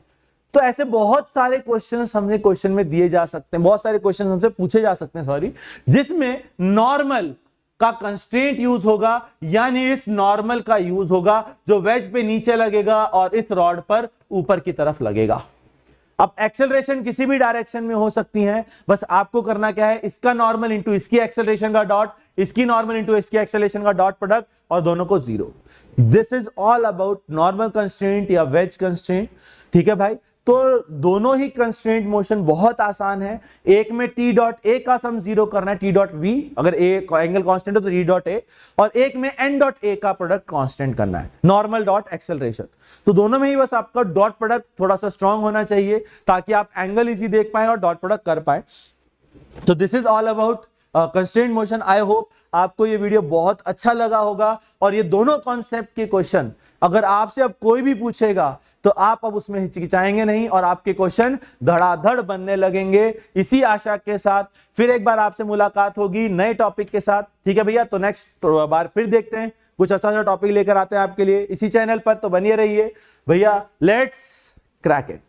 तो ऐसे बहुत सारे क्वेश्चंस हमने क्वेश्चन में दिए जा सकते हैं, बहुत सारे क्वेश्चंस हमसे पूछे जा सकते हैं सॉरी, जिसमें नॉर्मल का कंस्ट्रेंट यूज होगा, यानी इस नॉर्मल का यूज होगा जो वेज पे नीचे लगेगा और इस रॉड पर ऊपर की तरफ लगेगा। अब एक्सेलरेशन किसी भी डायरेक्शन में हो सकती है, बस आपको करना क्या है, इसका नॉर्मल इंटू इसकी एक्सेलरेशन का डॉट, इसकी नॉर्मल इंटू इसकी एक्सेलरेशन का डॉट प्रोडक्ट, और दोनों को zero. This is all about normal constraint या वेज कंस्ट्रेंट। ठीक है भाई, तो दोनों ही कंस्ट्रेंट मोशन बहुत आसान है। एक में टी डॉट ए का सम जीरो करना है, टी डॉट वी, अगर ए एंगल कांस्टेंट हो तो टी डॉट ए, और एक में एन डॉट ए का प्रोडक्ट कांस्टेंट करना है, नॉर्मल डॉट एक्सेलरेशन। तो दोनों में ही बस आपका डॉट प्रोडक्ट थोड़ा सा स्ट्रांग होना चाहिए ताकि आप एंगल इजी देख पाए और डॉट प्रोडक्ट कर पाए। तो this is all about constraint motion. I hope आपको ये वीडियो बहुत अच्छा लगा होगा, और ये दोनों कॉन्सेप्ट के क्वेश्चन अगर आपसे अब कोई भी पूछेगा तो आप अब उसमें हिचकिचाएंगे नहीं और आपके क्वेश्चन धड़ाधड़ बनने लगेंगे। इसी आशा के साथ फिर एक बार आपसे मुलाकात होगी नए टॉपिक के साथ। ठीक है भैया, तो नेक्स्ट बार फिर देखते हैं, कुछ अच्छा सा टॉपिक लेकर आते हैं आपके लिए इसी चैनल पर, तो बनिए रहिए भैया। Let's crack it.